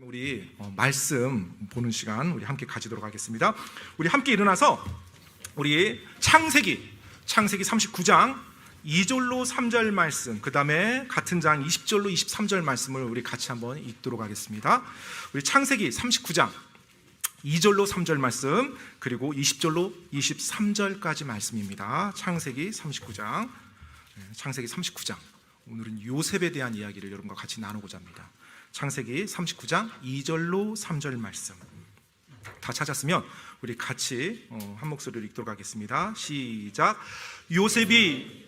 우리 말씀 보는 시간 우리 함께 가지도록 하겠습니다. 우리 함께 일어나서 우리 창세기 39장 2절로 3절 말씀, 그 다음에 같은 장 20절로 23절 말씀을 우리 같이 한번 읽도록 하겠습니다. 우리 창세기 39장 2절로 3절 말씀, 그리고 20절로 23절까지 말씀입니다. 창세기 39장. 오늘은 요셉에 대한 이야기를 여러분과 같이 나누고자 합니다. 창세기 39장 2절로 3절 말씀 다 찾았으면 우리 같이 한 목소리로 읽도록 하겠습니다. 시작. 요셉이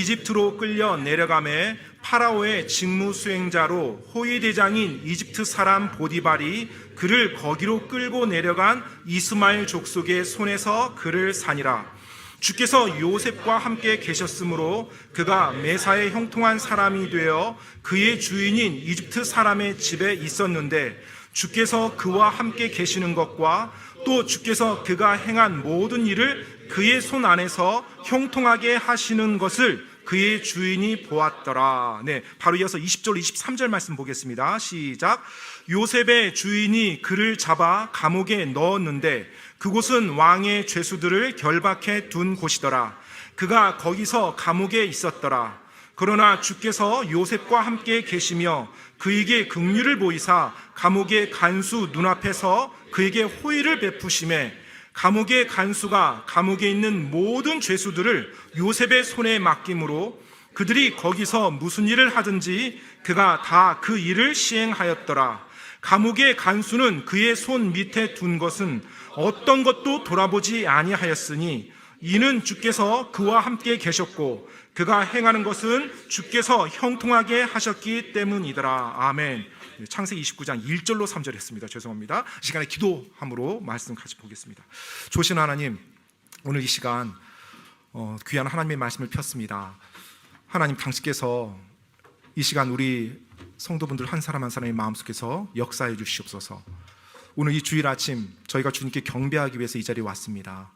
이집트로 끌려 내려가매 파라오의 직무 수행자로 호위 대장인 이집트 사람 보디발이 그를 거기로 끌고 내려간 이스마엘 족속의 손에서 그를 산이라. 주께서 요셉과 함께 계셨으므로 그가 메사에 형통한 사람이 되어 그의 주인인 이집트 사람의 집에 있었는데, 주께서 그와 함께 계시는 것과 또 주께서 그가 행한 모든 일을 그의 손 안에서 형통하게 하시는 것을 그의 주인이 보았더라. 바로 이어서 20절 23절 말씀 보겠습니다. 시작. 요셉의 주인이 그를 잡아 감옥에 넣었는데 그곳은 왕의 죄수들을 결박해 둔 곳이더라. 그가 거기서 감옥에 있었더라. 그러나 주께서 요셉과 함께 계시며 그에게 긍휼을 보이사 감옥의 간수 눈앞에서 그에게 호의를 베푸시매 감옥의 간수가 감옥에 있는 모든 죄수들을 요셉의 손에 맡김으로 그들이 거기서 무슨 일을 하든지 그가 다 그 일을 시행하였더라. 감옥의 간수는 그의 손 밑에 둔 것은 어떤 것도 돌아보지 아니하였으니 이는 주께서 그와 함께 계셨고 그가 행하는 것은 주께서 형통하게 하셨기 때문이더라. 아멘. 창세기 29장 1절로 3절 했습니다. 죄송합니다. 이 시간에 기도함으로 말씀 같이 보겠습니다. 좋으신 하나님, 오늘 이 시간 귀한 하나님의 말씀을 폈습니다. 하나님, 당신께서 이 시간 우리 성도분들 한 사람 한 사람의 마음속에서 역사해 주시옵소서. 오늘 이 주일 아침 저희가 주님께 경배하기 위해서 이 자리에 왔습니다.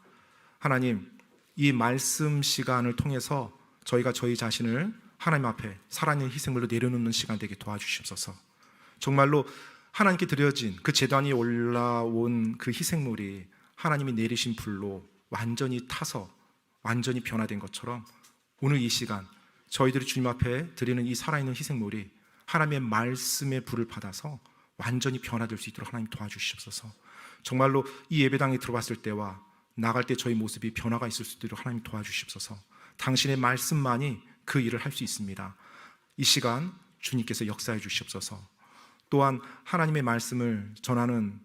하나님, 이 말씀 시간을 통해서 저희가 저희 자신을 하나님 앞에 살아있는 희생물로 내려놓는 시간 되게 도와주시옵소서. 정말로 하나님께 드려진 그 제단이 올라온 그 희생물이 하나님이 내리신 불로 완전히 타서 완전히 변화된 것처럼 오늘 이 시간 저희들이 주님 앞에 드리는 이 살아있는 희생물이 하나님의 말씀의 불을 받아서 완전히 변화될 수 있도록 하나님 도와주시옵소서. 정말로 이 예배당에 들어왔을 때와 나갈 때 저희 모습이 변화가 있을 수 있도록 하나님 도와주시옵소서. 당신의 말씀만이 그 일을 할 수 있습니다. 이 시간 주님께서 역사해 주시옵소서. 또한 하나님의 말씀을 전하는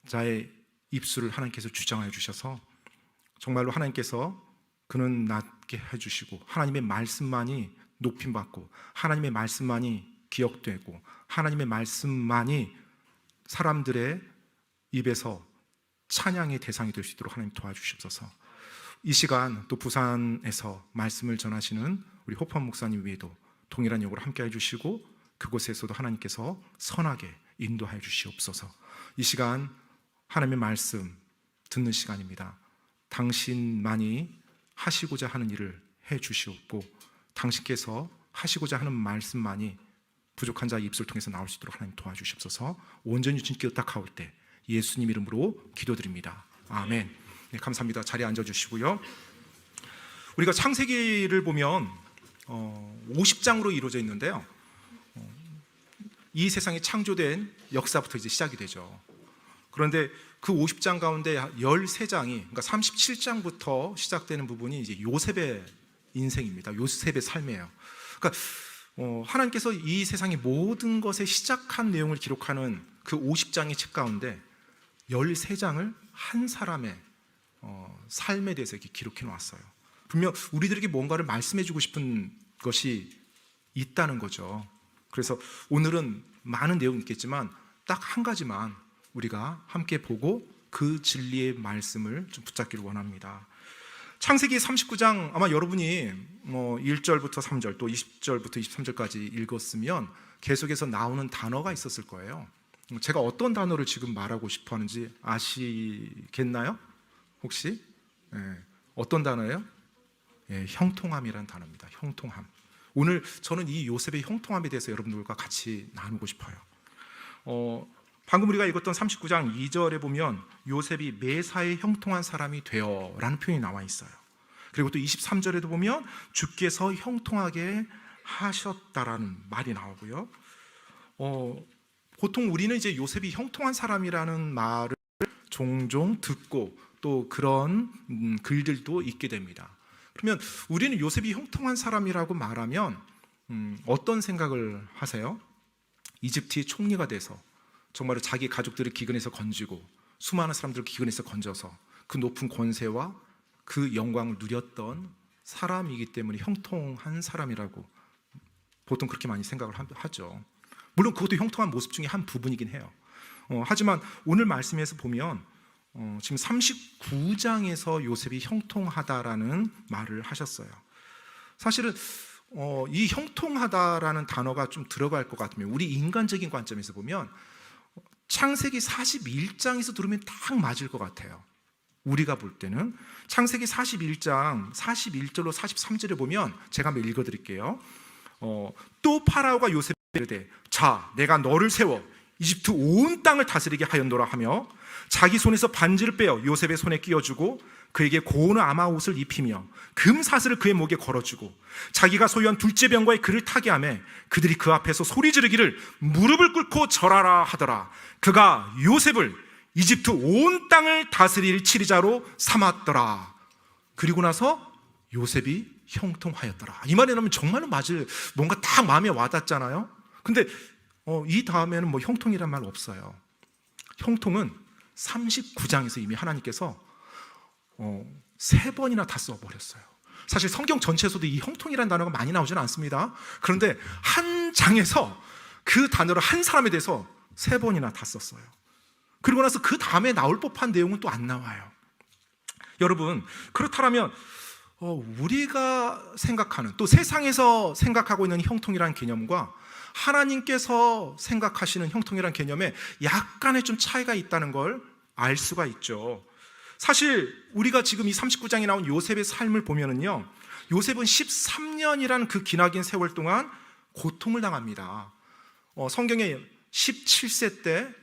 자의 입술을 하나님께서 주장하여 주셔서 정말로 하나님께서 그는 낮게 해주시고 하나님의 말씀만이 높임받고 하나님의 말씀만이 기억되고 하나님의 말씀만이 사람들의 입에서 찬양의 대상이 될 수 있도록 하나님 도와주시옵소서. 이 시간 또 부산에서 말씀을 전하시는 우리 호판 목사님 외에도 동일한 역으로 함께 해주시고 그곳에서도 하나님께서 선하게 인도하여 주시옵소서. 이 시간 하나님의 말씀 듣는 시간입니다. 당신만이 하시고자 하는 일을 해 주시옵고 당신께서 하시고자 하는 말씀만이 부족한 자의 입술을 통해서 나올 수 있도록 하나님 도와주시옵소서. 온전히 주님께 의탁하올 때 예수님 이름으로 기도드립니다. 아멘. 네, 감사합니다. 자리에 앉아주시고요. 우리가 창세기를 보면 50장으로 이루어져 있는데요, 이 세상이 창조된 역사부터 이제 시작이 되죠. 그런데 그 50장 가운데 13장이, 그러니까 37장부터 시작되는 부분이 이제 요셉의 인생입니다. 요셉의 삶이에요. 그러니까 하나님께서 이 세상의 모든 것의 시작한 내용을 기록하는 그 50장의 책 가운데 13장을 한 사람의 삶에 대해서 이렇게 기록해 놓았어요. 분명 우리들에게 뭔가를 말씀해 주고 싶은 것이 있다는 거죠. 그래서 오늘은 많은 내용이 있겠지만 딱 한 가지만 우리가 함께 보고 그 진리의 말씀을 좀 붙잡기를 원합니다. 창세기 39장 아마 여러분이 1절부터 3절 또 20절부터 23절까지 읽었으면 계속해서 나오는 단어가 있었을 거예요. 제가 어떤 단어를 지금 말하고 싶어 하는지 아시겠나요? 혹시? 어떤 단어예요? 형통함이라는 단어입니다. 형통함. 오늘 저는 이 요셉의 형통함에 대해서 여러분들과 같이 나누고 싶어요. 방금 우리가 읽었던 39장 2절에 보면 요셉이 매사에 형통한 사람이 되어 라는 표현이 나와 있어요. 그리고 또 23절에도 보면 주께서 형통하게 하셨다라는 말이 나오고요. 보통 우리는 이제 요셉이 형통한 사람이라는 말을 종종 듣고 또 그런 글들도 있게 됩니다. 그러면 우리는 요셉이 형통한 사람이라고 말하면 어떤 생각을 하세요? 이집트의 총리가 돼서 정말로 자기 가족들을 기근에서 건지고 수많은 사람들을 기근에서 건져서 그 높은 권세와 그 영광을 누렸던 사람이기 때문에 형통한 사람이라고 보통 그렇게 많이 생각을 하죠. 물론 그것도 형통한 모습 중에 한 부분이긴 해요. 하지만 오늘 말씀에서 보면 지금 39장에서 요셉이 형통하다라는 말을 하셨어요. 사실은 이 형통하다라는 단어가 좀 들어갈 것 같으면 우리 인간적인 관점에서 보면 창세기 41장에서 들으면 딱 맞을 것 같아요. 우리가 볼 때는 창세기 41장 41절로 43절에 보면 제가 한번 읽어드릴게요. 또 파라오가 요셉에게 이르되 자 내가 너를 세워 이집트 온 땅을 다스리게 하였노라 하며 자기 손에서 반지를 빼어 요셉의 손에 끼워주고 그에게 고운 아마 옷을 입히며 금사슬을 그의 목에 걸어주고 자기가 소유한 둘째 병거에 그를 타게 하며 그들이 그 앞에서 소리 지르기를 무릎을 꿇고 절하라 하더라. 그가 요셉을 이집트 온 땅을 다스릴 치리자로 삼았더라. 그리고 나서 요셉이 형통하였더라. 이 말에 나오면 정말로 맞을, 뭔가 딱 마음에 와닿잖아요. 근데 이 다음에는 뭐 형통이란 말 없어요. 형통은 39장에서 이미 하나님께서 3번이나 다 써버렸어요. 사실 성경 전체에서도 이 형통이라는 단어가 많이 나오지는 않습니다. 그런데 한 장에서 그 단어를 한 사람에 대해서 3번이나 다 썼어요. 그리고 나서 그 다음에 나올 법한 내용은 또 안 나와요. 여러분, 그렇다면 우리가 생각하는, 또 세상에서 생각하고 있는 형통이라는 개념과 하나님께서 생각하시는 형통이라는 개념에 약간의 좀 차이가 있다는 걸 알 수가 있죠. 사실 우리가 지금 이 39장에 나온 요셉의 삶을 보면은요, 요셉은 13년이라는 그 기나긴 세월 동안 고통을 당합니다. 성경에 17세 때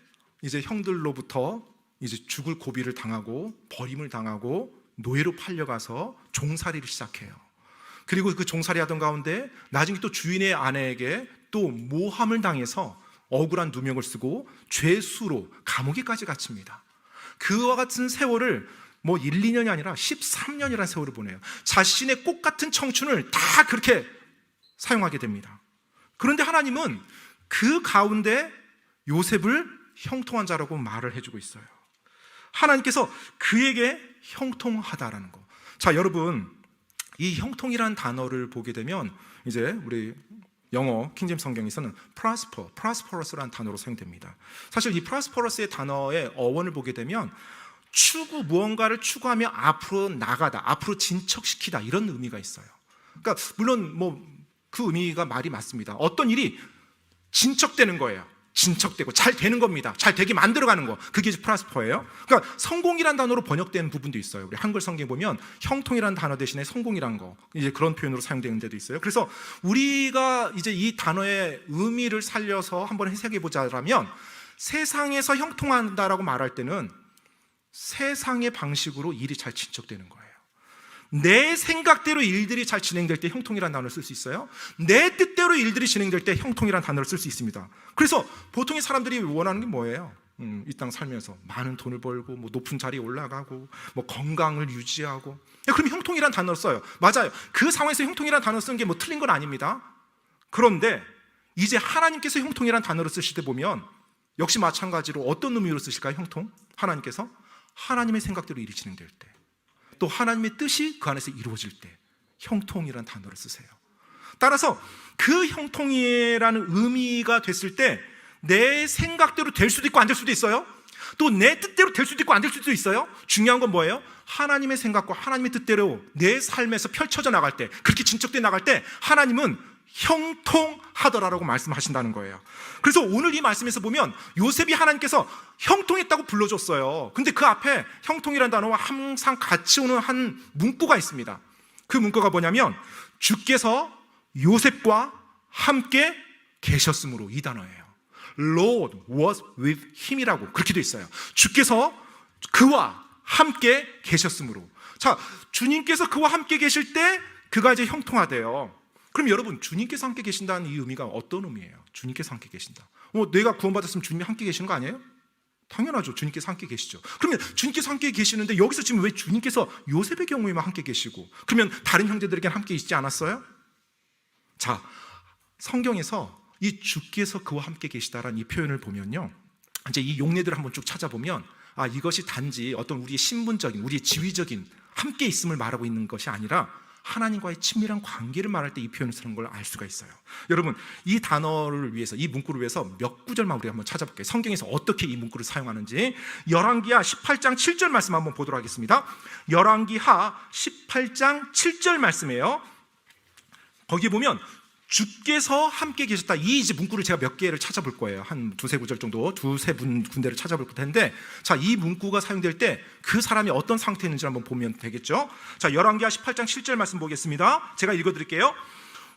이제 형들로부터 이제 죽을 고비를 당하고 버림을 당하고 노예로 팔려가서 종살이를 시작해요. 그리고 그 종살이 하던 가운데 나중에 또 주인의 아내에게 또 모함을 당해서 억울한 누명을 쓰고 죄수로 감옥에까지 갇힙니다. 그와 같은 세월을 뭐 1, 2년이 아니라 13년이라는 세월을 보내요. 자신의 꽃 같은 청춘을 다 그렇게 사용하게 됩니다. 그런데 하나님은 그 가운데 요셉을 형통한 자라고 말을 해주고 있어요. 하나님께서 그에게 형통하다라는 거. 자, 여러분, 이 형통이라는 단어를 보게 되면 이제 우리 영어 킹제임스 성경에서는 prosperous라는 단어로 사용됩니다. 사실 이 prosperous의 단어의 어원을 보게 되면 무언가를 추구하며 앞으로 나가다, 앞으로 진척시키다, 이런 의미가 있어요. 그러니까 물론 뭐 그 의미가 말이 맞습니다. 어떤 일이 진척되는 거예요. 진척되고 잘 되는 겁니다. 잘 되게 만들어가는 거, 그게 이제 프라스퍼예요. 그러니까 성공이란 단어로 번역된 부분도 있어요. 우리 한글 성경에 보면 형통이란 단어 대신에 성공이란 거, 이제 그런 표현으로 사용되는 데도 있어요. 그래서 우리가 이제 이 단어의 의미를 살려서 한번 해석해 보자라면, 세상에서 형통한다라고 말할 때는 세상의 방식으로 일이 잘 진척되는 거예요. 내 생각대로 일들이 잘 진행될 때 형통이라는 단어를 쓸 수 있어요. 내 뜻대로 일들이 진행될 때 형통이라는 단어를 쓸 수 있습니다. 그래서 보통의 사람들이 원하는 게 뭐예요? 이 땅 살면서 많은 돈을 벌고, 뭐 높은 자리에 올라가고, 뭐 건강을 유지하고. 그럼 형통이라는 단어를 써요. 맞아요. 그 상황에서 형통이라는 단어를 쓰는 게 뭐 틀린 건 아닙니다. 그런데 이제 하나님께서 형통이라는 단어를 쓰실 때 보면 역시 마찬가지로 어떤 의미로 쓰실까요? 형통? 하나님께서 하나님의 생각대로 일이 진행될 때, 또 하나님의 뜻이 그 안에서 이루어질 때 형통이라는 단어를 쓰세요. 따라서 그 형통이라는 의미가 됐을 때 내 생각대로 될 수도 있고 안 될 수도 있어요. 또 내 뜻대로 될 수도 있고 안 될 수도 있어요. 중요한 건 뭐예요? 하나님의 생각과 하나님의 뜻대로 내 삶에서 펼쳐져 나갈 때, 그렇게 진척돼 나갈 때 하나님은 형통하더라라고 말씀하신다는 거예요. 그래서 오늘 이 말씀에서 보면 요셉이 하나님께서 형통했다고 불러줬어요. 근데 그 앞에 형통이라는 단어와 항상 같이 오는 한 문구가 있습니다. 그 문구가 뭐냐면, 주께서 요셉과 함께 계셨으므로, 이 단어예요. Lord was with him이라고 그렇게 돼 있어요. 주께서 그와 함께 계셨으므로. 자, 주님께서 그와 함께 계실 때 그가 이제 형통하대요. 그럼 여러분, 주님께서 함께 계신다는 이 의미가 어떤 의미예요? 주님께서 함께 계신다. 내가 구원받았으면 주님이 함께 계시는 거 아니에요? 당연하죠. 주님께서 함께 계시죠. 그러면 주님께서 함께 계시는데 여기서 지금 왜 주님께서 요셉의 경우에만 함께 계시고, 그러면 다른 형제들에게는 함께 있지 않았어요? 자, 성경에서 이 주께서 그와 함께 계시다라는 이 표현을 보면요, 이제 이 용례들을 한번 쭉 찾아보면 이것이 단지 어떤 우리의 신분적인, 우리의 지위적인 함께 있음을 말하고 있는 것이 아니라 하나님과의 친밀한 관계를 말할 때 이 표현을 쓰는 걸 알 수가 있어요. 여러분, 이 단어를 위해서, 이 문구를 위해서 몇 구절만 우리 한번 찾아볼게요. 성경에서 어떻게 이 문구를 사용하는지. 열왕기하 18장 7절 말씀 한번 보도록 하겠습니다. 열왕기하 18장 7절 말씀이에요. 거기 보면 주께서 함께 계셨다, 이 이제 문구를 제가 몇 개를 찾아볼 거예요. 한 두세 구절 정도, 두세 군데를 찾아볼 텐데, 자, 이 문구가 사용될 때 그 사람이 어떤 상태에 있는지 한번 보면 되겠죠. 자, 열왕기하 18장 7절 말씀 보겠습니다. 제가 읽어드릴게요.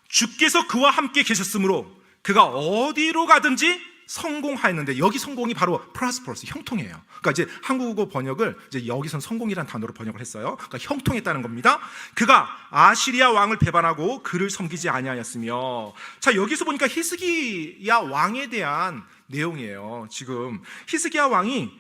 주께서 그와 함께 계셨으므로 그가 어디로 가든지 성공하였는데, 여기 성공이 바로 prosperous, 형통이에요. 그러니까 이제 한국어 번역을 이제 여기선 성공이라는 단어로 번역을 했어요. 그러니까 형통했다는 겁니다. 그가 아시리아 왕을 배반하고 그를 섬기지 아니하였으며. 자, 여기서 보니까 히스기야 왕에 대한 내용이에요. 지금 히스기야 왕이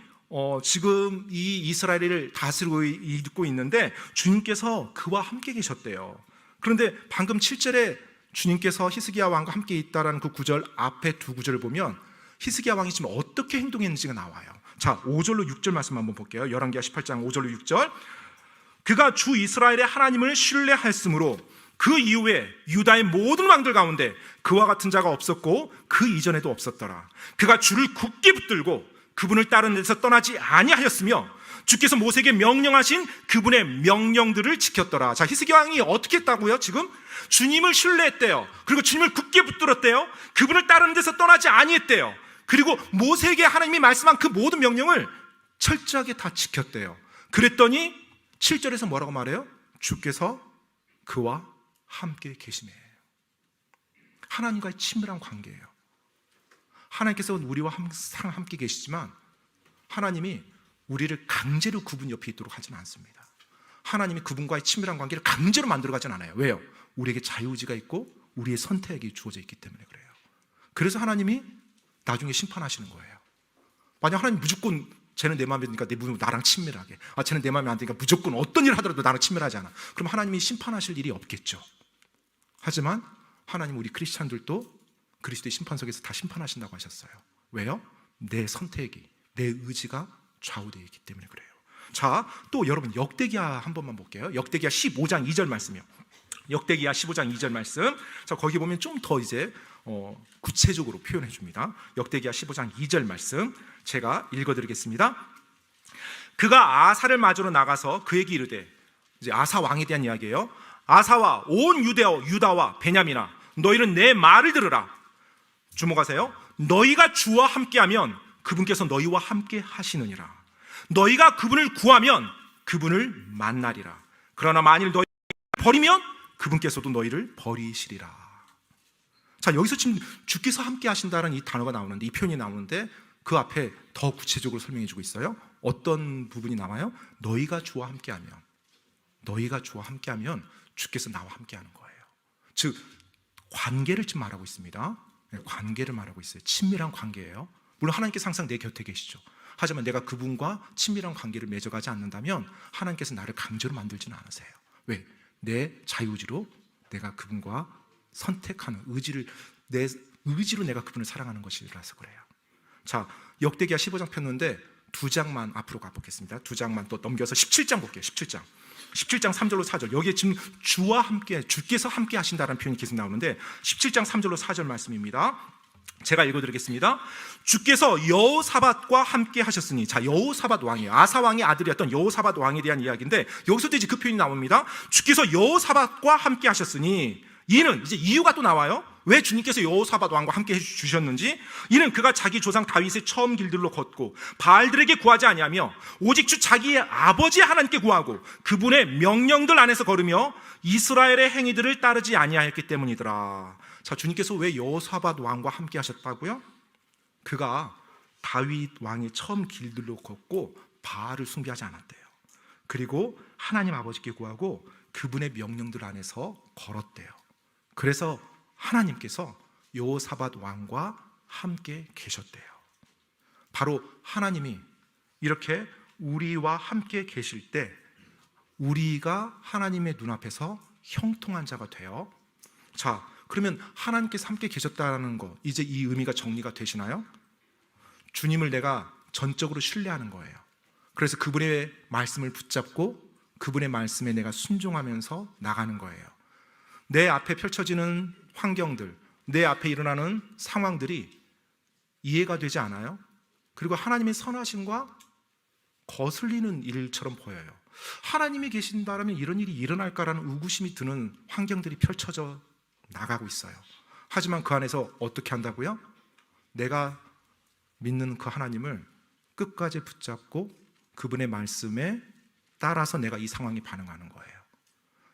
지금 이 이스라엘을 다스리고 있고 있는데 주님께서 그와 함께 계셨대요. 그런데 방금 7절에 주님께서 히스기야 왕과 함께 있다라는 그 구절 앞에 두 구절을 보면 히스기야 왕이 지금 어떻게 행동했는지가 나와요. 자, 5절로 6절 말씀 한번 볼게요. 열왕기하 18장 5절로 6절. 그가 주 이스라엘의 하나님을 신뢰하였으므로 그 이후에 유다의 모든 왕들 가운데 그와 같은 자가 없었고 그 이전에도 없었더라. 그가 주를 굳게 붙들고 그분을 따르는 데서 떠나지 아니하였으며 주께서 모세에게 명령하신 그분의 명령들을 지켰더라. 자, 히스기야 왕이 어떻게 했다고요? 지금 주님을 신뢰했대요. 그리고 주님을 굳게 붙들었대요. 그분을 따르는 데서 떠나지 아니했대요. 그리고 모세에게 하나님이 말씀한 그 모든 명령을 철저하게 다 지켰대요. 그랬더니 7절에서 뭐라고 말해요? 주께서 그와 함께 계시네. 하나님과의 친밀한 관계예요. 하나님께서 우리와 항상 함께 계시지만 하나님이 우리를 강제로 그분 옆에 있도록 하지는 않습니다. 하나님이 그분과의 친밀한 관계를 강제로 만들어 가진 않아요. 왜요? 우리에게 자유의지가 있고 우리의 선택이 주어져 있기 때문에 그래요. 그래서 하나님이 나중에 심판하시는 거예요. 만약 하나님 무조건 쟤는 내 마음에 드니까 나랑 친밀하게, 쟤는 내 마음에 안 드니까 무조건 어떤 일을 하더라도 나랑 친밀하지 않아, 그럼 하나님이 심판하실 일이 없겠죠. 하지만 하나님 우리 크리스찬들도 그리스도의 심판석에서 다 심판하신다고 하셨어요. 왜요? 내 선택이, 내 의지가 좌우되어 있기 때문에 그래요. 자, 또 여러분 역대기하 한 번만 볼게요. 역대기하 15장 2절 말씀이요. 역대기하 15장 2절 말씀. 자, 거기 보면 좀 더 이제 구체적으로 표현해 줍니다. 역대기하 15장 2절 말씀 제가 읽어드리겠습니다. 그가 아사를 맞으러 나가서 그에게 이르되, 이제 아사 왕에 대한 이야기예요. 아사와 온 유다와 베냐민아, 너희는 내 말을 들으라. 주목하세요. 너희가 주와 함께하면 그분께서 너희와 함께 하시느니라. 너희가 그분을 구하면 그분을 만나리라. 그러나 만일 너희가 버리면 그분께서도 너희를 버리시리라. 자, 여기서 지금 주께서 함께 하신다는 이 단어가 나오는데, 이 표현이 나오는데 그 앞에 더 구체적으로 설명해 주고 있어요. 어떤 부분이 나와요? 너희가 주와 함께하면, 너희가 주와 함께하면 주께서 나와 함께하는 거예요. 즉 관계를 지금 말하고 있습니다. 관계를 말하고 있어요. 친밀한 관계예요. 물론 하나님께서 항상 내 곁에 계시죠. 하지만 내가 그분과 친밀한 관계를 맺어가지 않는다면 하나님께서 나를 강제로 만들지는 않으세요. 왜? 내 자유의지로 내가 그분과 선택하는 의지를, 내 의지로 내가 그분을 사랑하는 것이라서 그래요. 자, 역대기하 15장 폈는데 두 장만 앞으로 가보겠습니다. 두 장만 또 넘겨서 17장 볼게요. 17장 3절로 4절. 여기에 지금 주와 함께, 주께서 함께 하신다는 표현이 계속 나오는데 17장 3절로 4절 말씀입니다. 제가 읽어드리겠습니다. 주께서 여호사밧과 함께 하셨으니, 자, 여호사밧 왕이에요. 아사 왕의 아들이었던 여호사밧 왕에 대한 이야기인데 여기서도 이제 그 표현이 나옵니다. 주께서 여호사밧과 함께 하셨으니, 이는 이제 이유가 또 나와요. 왜 주님께서 여호사밧 왕과 함께 해주셨는지, 이는 그가 자기 조상 다윗의 처음 길들로 걷고 바알들에게 구하지 아니하며 오직 주 자기의 아버지 하나님께 구하고 그분의 명령들 안에서 걸으며 이스라엘의 행위들을 따르지 아니하였기 때문이더라. 자, 주님께서 왜 여호사밧 왕과 함께 하셨다고요? 그가 다윗 왕의 처음 길들로 걷고 바알을 숭배하지 않았대요. 그리고 하나님 아버지께 구하고 그분의 명령들 안에서 걸었대요. 그래서 하나님께서 여호사밧 왕과 함께 계셨대요. 바로 하나님이 이렇게 우리와 함께 계실 때 우리가 하나님의 눈앞에서 형통한 자가 돼요. 자, 그러면 하나님께서 함께 계셨다는 거, 이제 이 의미가 정리가 되시나요? 주님을 내가 전적으로 신뢰하는 거예요. 그래서 그분의 말씀을 붙잡고 그분의 말씀에 내가 순종하면서 나가는 거예요. 내 앞에 펼쳐지는 환경들, 내 앞에 일어나는 상황들이 이해가 되지 않아요. 그리고 하나님의 선하심과 거슬리는 일처럼 보여요. 하나님이 계신다면 이런 일이 일어날까라는 의구심이 드는 환경들이 펼쳐져 나가고 있어요. 하지만 그 안에서 어떻게 한다고요? 내가 믿는 그 하나님을 끝까지 붙잡고 그분의 말씀에 따라서 내가 이 상황에 반응하는 거예요.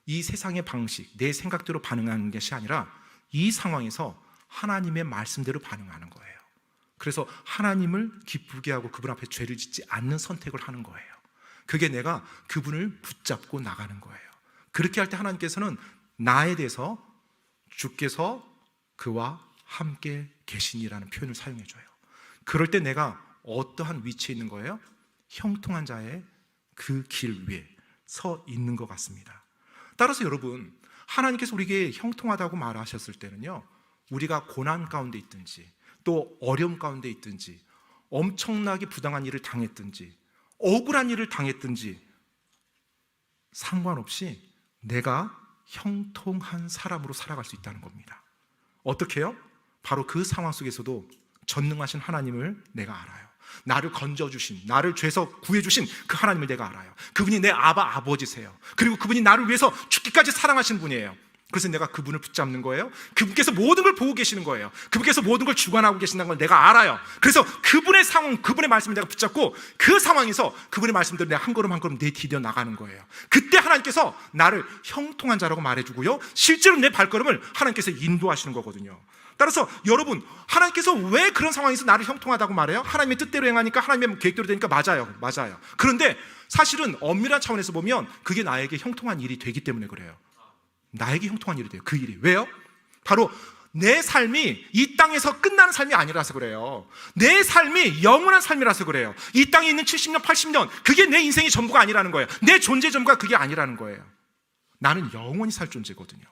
이 세상의 방식, 내 생각대로 반응하는 것이 아니라 이 상황에서 하나님의 말씀대로 반응하는 거예요. 그래서 하나님을 기쁘게 하고 그분 앞에 죄를 짓지 않는 선택을 하는 거예요. 그게 내가 그분을 붙잡고 나가는 거예요. 그렇게 할 때 하나님께서는 나에 대해서 주께서 그와 함께 계시니라는 표현을 사용해줘요. 그럴 때 내가 어떠한 위치에 있는 거예요? 형통한 자의 그 길 위에 서 있는 것 같습니다. 따라서 여러분, 하나님께서 우리에게 형통하다고 말하셨을 때는요, 우리가 고난 가운데 있든지 또 어려움 가운데 있든지 엄청나게 부당한 일을 당했든지 억울한 일을 당했든지 상관없이 내가 형통한 사람으로 살아갈 수 있다는 겁니다. 어떻게 해요? 바로 그 상황 속에서도 전능하신 하나님을 내가 알아요. 나를 건져주신, 나를 죄에서 구해주신 그 하나님을 내가 알아요. 그분이 내 아버지세요. 그리고 그분이 나를 위해서 죽기까지 사랑하신 분이에요. 그래서 내가 그분을 붙잡는 거예요. 그분께서 모든 걸 보고 계시는 거예요. 그분께서 모든 걸 주관하고 계신다는 걸 내가 알아요. 그래서 그분의 상황, 그분의 말씀을 내가 붙잡고 그 상황에서 그분의 말씀대로 내가 한 걸음 한 걸음 내디뎌 나가는 거예요. 그때 하나님께서 나를 형통한 자라고 말해주고요, 실제로 내 발걸음을 하나님께서 인도하시는 거거든요. 따라서 여러분, 하나님께서 왜 그런 상황에서 나를 형통하다고 말해요? 하나님의 뜻대로 행하니까, 하나님의 계획대로 되니까 맞아요. 그런데 사실은 엄밀한 차원에서 보면 그게 나에게 형통한 일이 되기 때문에 그래요. 나에게 형통한 일이 돼요. 그 일이. 왜요? 바로 내 삶이 이 땅에서 끝나는 삶이 아니라서 그래요. 내 삶이 영원한 삶이라서 그래요. 이 땅에 있는 70년, 80년, 그게 내 인생의 전부가 아니라는 거예요. 내 존재 전부가 그게 아니라는 거예요. 나는 영원히 살 존재거든요.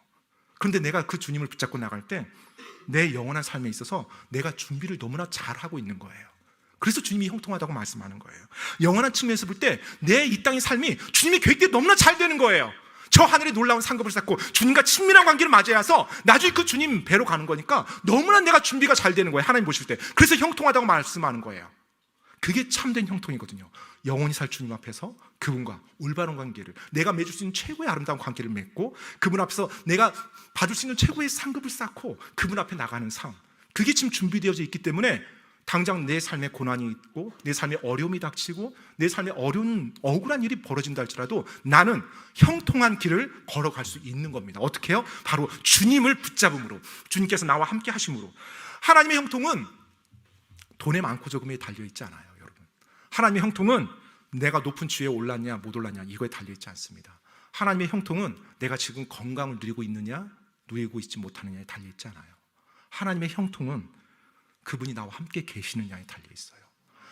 그런데 내가 그 주님을 붙잡고 나갈 때 내 영원한 삶에 있어서 내가 준비를 너무나 잘하고 있는 거예요. 그래서 주님이 형통하다고 말씀하는 거예요. 영원한 측면에서 볼 때 내 이 땅의 삶이 주님의 계획대로 너무나 잘 되는 거예요. 저 하늘에 놀라운 상급을 쌓고 주님과 친밀한 관계를 맞이해서 나중에 그 주님 배로 가는 거니까 너무나 내가 준비가 잘 되는 거예요. 하나님 보실 때. 그래서 형통하다고 말씀하는 거예요. 그게 참된 형통이거든요. 영원히 살 주님 앞에서 그분과 올바른 관계를, 내가 맺을 수 있는 최고의 아름다운 관계를 맺고 그분 앞에서 내가 받을 수 있는 최고의 상급을 쌓고 그분 앞에 나가는 삶, 그게 지금 준비되어져 있기 때문에 당장 내 삶에 고난이 있고 내 삶에 어려움이 닥치고 내 삶에 어려운 억울한 일이 벌어진다 할지라도 나는 형통한 길을 걸어갈 수 있는 겁니다. 어떻게 해요? 바로 주님을 붙잡음으로, 주님께서 나와 함께 하심으로. 하나님의 형통은 돈에 많고 적음에 달려있지 않아요. 여러분, 하나님의 형통은 내가 높은 지위에 올랐냐 못 올랐냐 이거에 달려있지 않습니다. 하나님의 형통은 내가 지금 건강을 누리고 있느냐 누리고 있지 못하느냐에 달려있지 않아요. 하나님의 형통은 그분이 나와 함께 계시느냐에 달려있어요.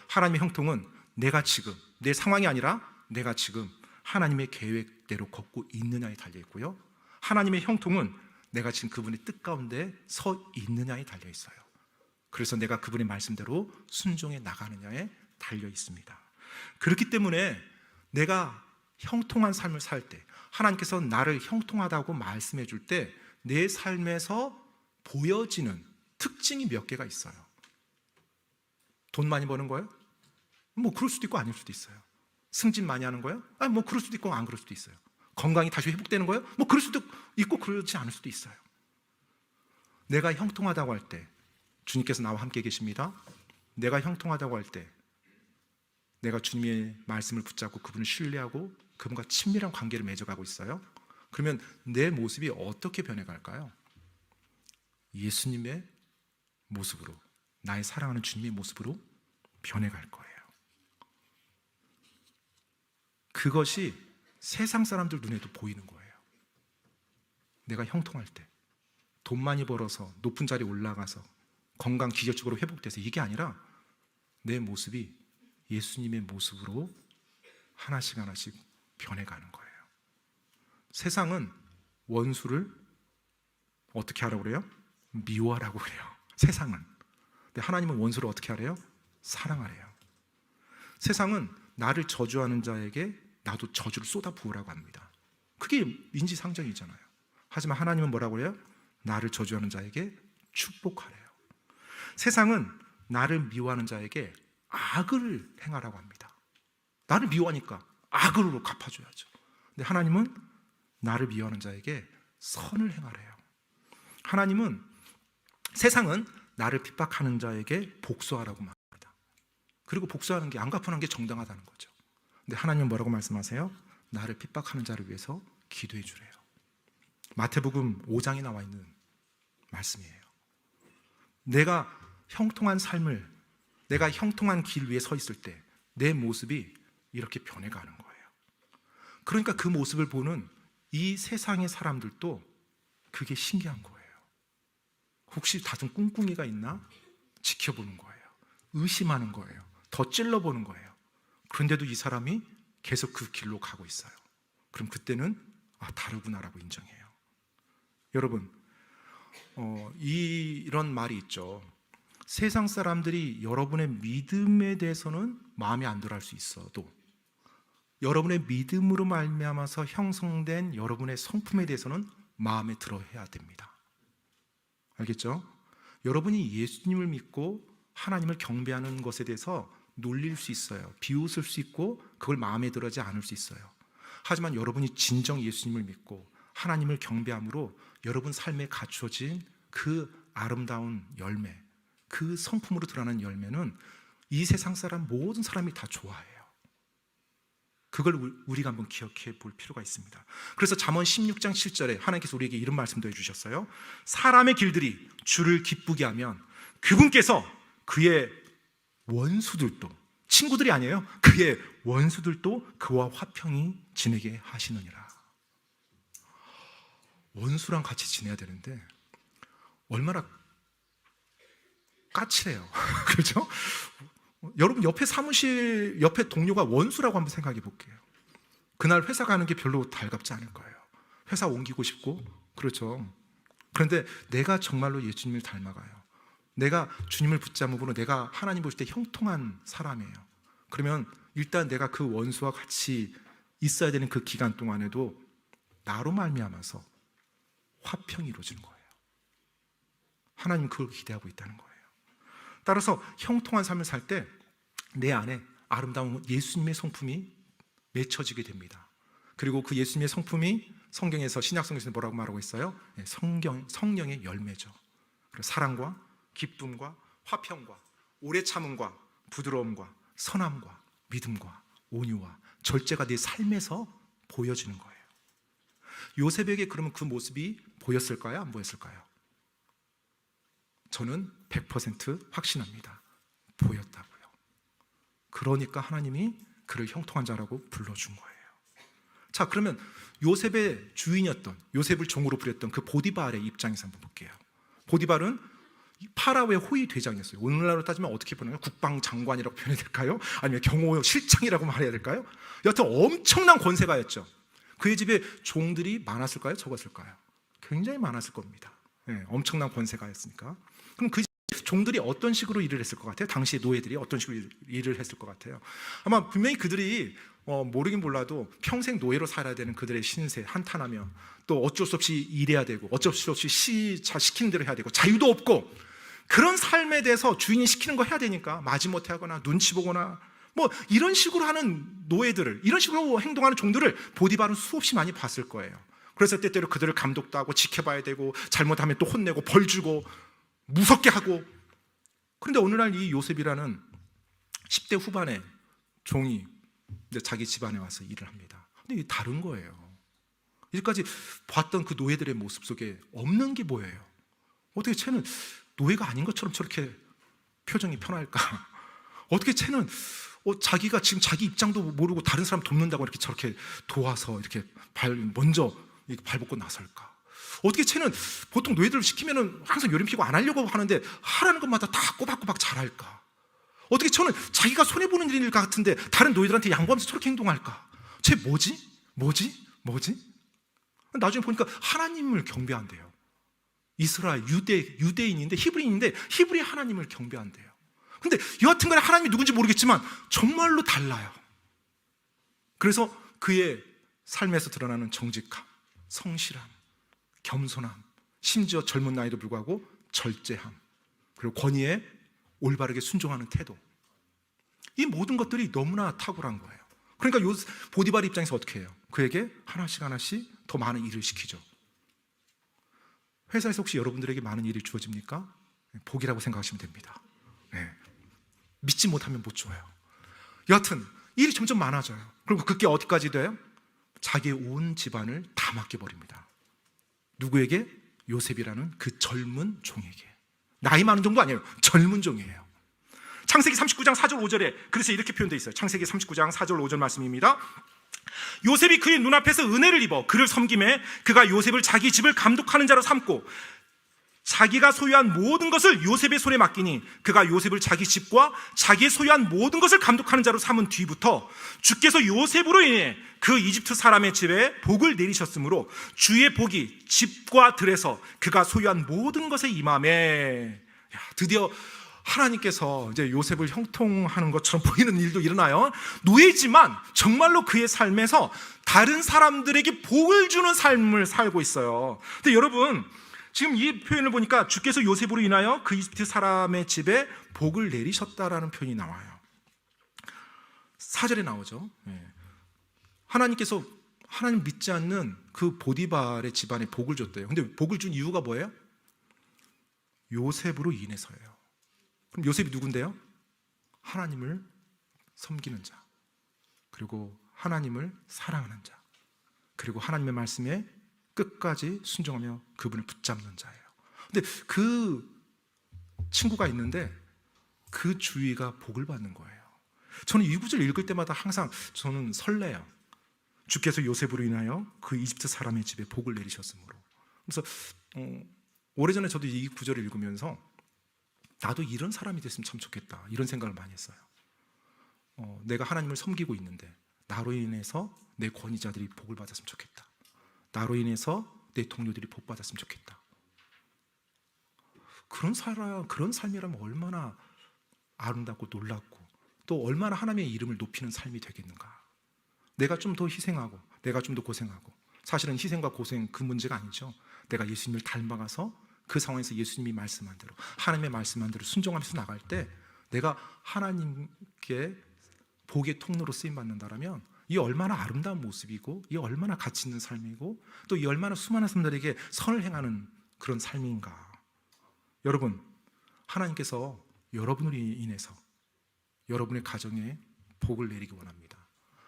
하나님의 형통은 내가 지금 내 상황이 아니라 내가 지금 하나님의 계획대로 걷고 있느냐에 달려있고요, 하나님의 형통은 내가 지금 그분의 뜻 가운데 서 있느냐에 달려있어요. 그래서 내가 그분의 말씀대로 순종해 나가느냐에 달려있습니다. 그렇기 때문에 내가 형통한 삶을 살 때, 하나님께서 나를 형통하다고 말씀해 줄 때 내 삶에서 보여지는 특징이 몇 개가 있어요. 돈 많이 버는 거예요? 뭐 그럴 수도 있고 아닐 수도 있어요. 승진 많이 하는 거예요? 아니 뭐 그럴 수도 있고 안 그럴 수도 있어요. 건강이 다시 회복되는 거예요? 뭐 그럴 수도 있고 그러지 않을 수도 있어요. 내가 형통하다고 할 때, 주님께서 나와 함께 계십니다. 내가 형통하다고 할 때, 내가 주님의 말씀을 붙잡고 그분을 신뢰하고 그분과 친밀한 관계를 맺어가고 있어요. 그러면 내 모습이 어떻게 변해갈까요? 예수님의 모습으로, 나의 사랑하는 주님의 모습으로 변해갈 거예요. 그것이 세상 사람들 눈에도 보이는 거예요. 내가 형통할 때, 돈 많이 벌어서 높은 자리에 올라가서 건강 기적적으로 회복돼서 이게 아니라 내 모습이 예수님의 모습으로 하나씩 하나씩 변해가는 거예요. 세상은 원수를 어떻게 하라고 그래요? 미워하라고 그래요. 세상은. 근데 하나님은 원수를 어떻게 하래요? 사랑하래요. 세상은 나를 저주하는 자에게 나도 저주를 쏟아 부으라고 합니다. 그게 인지상정이잖아요. 하지만 하나님은 뭐라고 그래요? 나를 저주하는 자에게 축복하래요. 세상은 나를 미워하는 자에게 악을 행하라고 합니다. 나를 미워하니까 악으로 갚아줘야죠. 근데 하나님은 나를 미워하는 자에게 선을 행하래요. 하나님은, 세상은 나를 핍박하는 자에게 복수하라고 말합니다. 그리고 복수하는 게, 안 갚아는 게 정당하다는 거죠. 근데 하나님은 뭐라고 말씀하세요? 나를 핍박하는 자를 위해서 기도해 주래요. 마태복음 5장에 나와 있는 말씀이에요. 내가 형통한 삶을, 내가 형통한 길 위에 서 있을 때 내 모습이 이렇게 변해가는 거예요. 그러니까 그 모습을 보는 이 세상의 사람들도 그게 신기한 거예요. 혹시 다른 꿍꿍이가 있나? 지켜보는 거예요. 의심하는 거예요. 더 찔러보는 거예요. 그런데도 이 사람이 계속 그 길로 가고 있어요. 그럼 그때는 다르구나라고 인정해요. 여러분, 이런 말이 있죠. 세상 사람들이 여러분의 믿음에 대해서는 마음에 안 들어 할 수 있어도 여러분의 믿음으로 말미암아서 형성된 여러분의 성품에 대해서는 마음에 들어 해야 됩니다. 알겠죠? 여러분이 예수님을 믿고 하나님을 경배하는 것에 대해서 놀릴 수 있어요. 비웃을 수 있고 그걸 마음에 들어하지 않을 수 있어요. 하지만 여러분이 진정 예수님을 믿고 하나님을 경배함으로 여러분 삶에 갖춰진 그 아름다운 열매, 그 성품으로 드러나는 열매는 이 세상 사람 모든 사람이 다 좋아해요. 그걸 우리가 한번 기억해 볼 필요가 있습니다. 그래서 잠언 16장 7절에 하나님께서 우리에게 이런 말씀도 해주셨어요. 사람의 길들이 주를 기쁘게 하면 그분께서 그의 원수들도, 친구들이 아니에요, 그의 원수들도 그와 화평이 지내게 하시느니라. 원수랑 같이 지내야 되는데 얼마나 까칠해요. 그렇죠? 여러분 옆에 사무실, 옆에 동료가 원수라고 한번 생각해 볼게요. 그날 회사 가는 게 별로 달갑지 않을 거예요. 회사 옮기고 싶고, 그렇죠? 그런데 내가 정말로 예수님을 닮아가요. 내가 주님을 붙잡음으로 내가 하나님 보실 때 형통한 사람이에요. 그러면 일단 내가 그 원수와 같이 있어야 되는 그 기간 동안에도 나로 말미암아서 화평이 이루어지는 거예요. 하나님 그걸 기대하고 있다는 거예요. 따라서 형통한 삶을 살 때 내 안에 아름다운 예수님의 성품이 맺혀지게 됩니다. 그리고 그 예수님의 성품이 성경에서, 신약성경에서 뭐라고 말하고 있어요? 성령의 열매죠. 그리고 사랑과 기쁨과 화평과 오래 참음과 부드러움과 선함과 믿음과 온유와 절제가 내 삶에서 보여지는 거예요. 요셉에게 그러면 그 모습이 보였을까요? 안 보였을까요? 저는 100% 확신합니다. 보였다고요. 그러니까 하나님이 그를 형통한 자라고 불러준 거예요. 자, 그러면 요셉의 주인이었던, 요셉을 종으로 부렸던 그 보디발의 입장에서 한번 볼게요. 보디발은 파라오의 호위 대장이었어요. 오늘날로 따지면 어떻게 표현해요? 국방장관이라고 표현해야 될까요? 아니면 경호실장이라고 말해야 될까요? 여하튼 엄청난 권세가였죠. 그의 집에 종들이 많았을까요? 적었을까요? 굉장히 많았을 겁니다. 네, 엄청난 권세가였으니까. 그럼 그 종들이 어떤 식으로 일을 했을 것 같아요? 당시의 노예들이 어떤 식으로 일을 했을 것 같아요? 아마 분명히 그들이 모르긴 몰라도 평생 노예로 살아야 되는 그들의 신세 한탄하며, 또 어쩔 수 없이 일해야 되고 어쩔 수 없이 시키는 대로 해야 되고 자유도 없고, 그런 삶에 대해서 주인이 시키는 거 해야 되니까 마지못해 하거나 눈치 보거나 뭐 이런 식으로 하는 노예들을, 이런 식으로 행동하는 종들을 보디발은 수없이 많이 봤을 거예요. 그래서 때때로 그들을 감독도 하고 지켜봐야 되고, 잘못하면 또 혼내고 벌 주고 무섭게 하고. 그런데 어느 날 이 요셉이라는 10대 후반의 종이 자기 집안에 와서 일을 합니다. 근데 이게 다른 거예요. 이제까지 봤던 그 노예들의 모습 속에 없는 게 뭐예요? 어떻게 쟤는 노예가 아닌 것처럼 저렇게 표정이 편할까? 어떻게 쟤는 자기가 지금 자기 입장도 모르고 다른 사람 돕는다고 이렇게 저렇게 도와서 이렇게 먼저 발벗고 나설까? 어떻게 쟤는 보통 노예들을 시키면은 항상 요림피고 안 하려고 하는데 하라는 것마다 다 꼬박꼬박 잘할까? 어떻게 저는 자기가 손해보는 일일 것 같은데 다른 노예들한테 양보하면서 저렇게 행동할까? 쟤 뭐지? 나중에 보니까 하나님을 경배한대요. 이스라엘, 유대인인데 히브리인인데 히브리 하나님을 경배한대요. 근데 여하튼 간에 하나님이 누군지 모르겠지만 정말로 달라요. 그래서 그의 삶에서 드러나는 정직함, 성실함, 겸손함, 심지어 젊은 나이도 불구하고 절제함, 그리고 권위에 올바르게 순종하는 태도, 이 모든 것들이 너무나 탁월한 거예요. 그러니까 보디발 입장에서 어떻게 해요? 그에게 하나씩 더 많은 일을 시키죠. 회사에서 혹시 여러분들에게 많은 일이 주어집니까? 복이라고 생각하시면 됩니다. 믿지 못하면 못 줘요. 여하튼 일이 점점 많아져요. 그리고 그게 어디까지 돼요? 자기의 온 집안을 다 맡겨버립니다. 누구에게? 요셉이라는 그 젊은 종에게. 나이 많은 정도 아니에요. 젊은 종이에요. 창세기 39장 4절 5절에 그래서 이렇게 표현되어 있어요. 창세기 39장 4절 5절 말씀입니다. 요셉이 그의 눈앞에서 은혜를 입어 그를 섬김에 그가 요셉을 자기 집을 감독하는 자로 삼고 자기가 소유한 모든 것을 요셉의 손에 맡기니 그가 요셉을 자기 집과 자기의 소유한 모든 것을 감독하는 자로 삼은 뒤부터 주께서 요셉으로 인해 그 이집트 사람의 집에 복을 내리셨으므로 주의 복이 집과 들에서 그가 소유한 모든 것에 임하매. 드디어 하나님께서 이제 요셉을 형통하는 것처럼 보이는 일도 일어나요. 노예지만 정말로 그의 삶에서 다른 사람들에게 복을 주는 삶을 살고 있어요. 근데 여러분, 지금 이 표현을 보니까 주께서 요셉으로 인하여 그 이집트 사람의 집에 복을 내리셨다라는 표현이 나와요. 4절에 나오죠. 하나님께서 하나님 믿지 않는 그 보디발의 집안에 복을 줬대요. 근데 복을 준 이유가 뭐예요? 요셉으로 인해서예요. 그럼 요셉이 누군데요? 하나님을 섬기는 자, 그리고 하나님을 사랑하는 자, 그리고 하나님의 말씀에 끝까지 순종하며 그분을 붙잡는 자예요. 근데 그 친구가 있는데 그 주위가 복을 받는 거예요. 저는 이 구절 읽을 때마다 항상 저는 설레요. 주께서 요셉으로 인하여 그 이집트 사람의 집에 복을 내리셨으므로. 그래서 오래전에 저도 이 구절을 읽으면서 나도 이런 사람이 됐으면 참 좋겠다, 이런 생각을 많이 했어요. 내가 하나님을 섬기고 있는데 나로 인해서 내 권위자들이 복을 받았으면 좋겠다. 나로 인해서 내 동료들이 복 받았으면 좋겠다. 그런 삶이라면 얼마나 아름답고 놀랍고 또 얼마나 하나님의 이름을 높이는 삶이 되겠는가. 내가 좀 더 희생하고 내가 좀 더 고생하고, 사실은 희생과 고생 그 문제가 아니죠. 내가 예수님을 닮아가서 그 상황에서 예수님이 말씀한 대로, 하나님의 말씀한 대로 순종하면서 나갈 때 내가 하나님께 복의 통로로 쓰임받는다라면 이 얼마나 아름다운 모습이고 이 얼마나 가치 있는 삶이고 또 이 얼마나 수많은 사람들에게 선을 행하는 그런 삶인가. 여러분, 하나님께서 여러분으로 인해서 여러분의 가정에 복을 내리기 원합니다.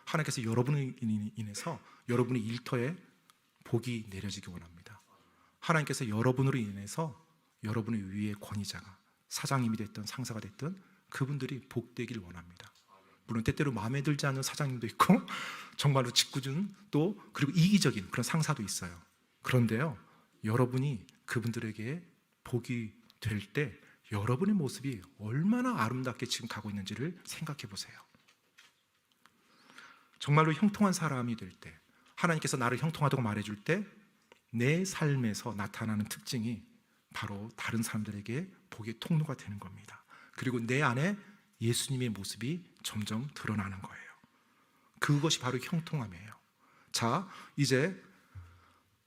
하나님께서 여러분으로 인해서 여러분의 일터에 복이 내려지기 원합니다. 하나님께서 여러분으로 인해서 여러분의 위에 권위자가, 사장님이 됐든 상사가 됐든 그분들이 복되길 원합니다. 물론 때때로 마음에 들지 않는 사장님도 있고 정말로 짓궂은 또 그리고 이기적인 그런 상사도 있어요. 그런데요, 여러분이 그분들에게 복이 될 때 여러분의 모습이 얼마나 아름답게 지금 가고 있는지를 생각해 보세요. 정말로 형통한 사람이 될 때, 하나님께서 나를 형통하다고 말해줄 때 내 삶에서 나타나는 특징이 바로 다른 사람들에게 복의 통로가 되는 겁니다. 그리고 내 안에 예수님의 모습이 점점 드러나는 거예요. 그것이 바로 형통함이에요. 자, 이제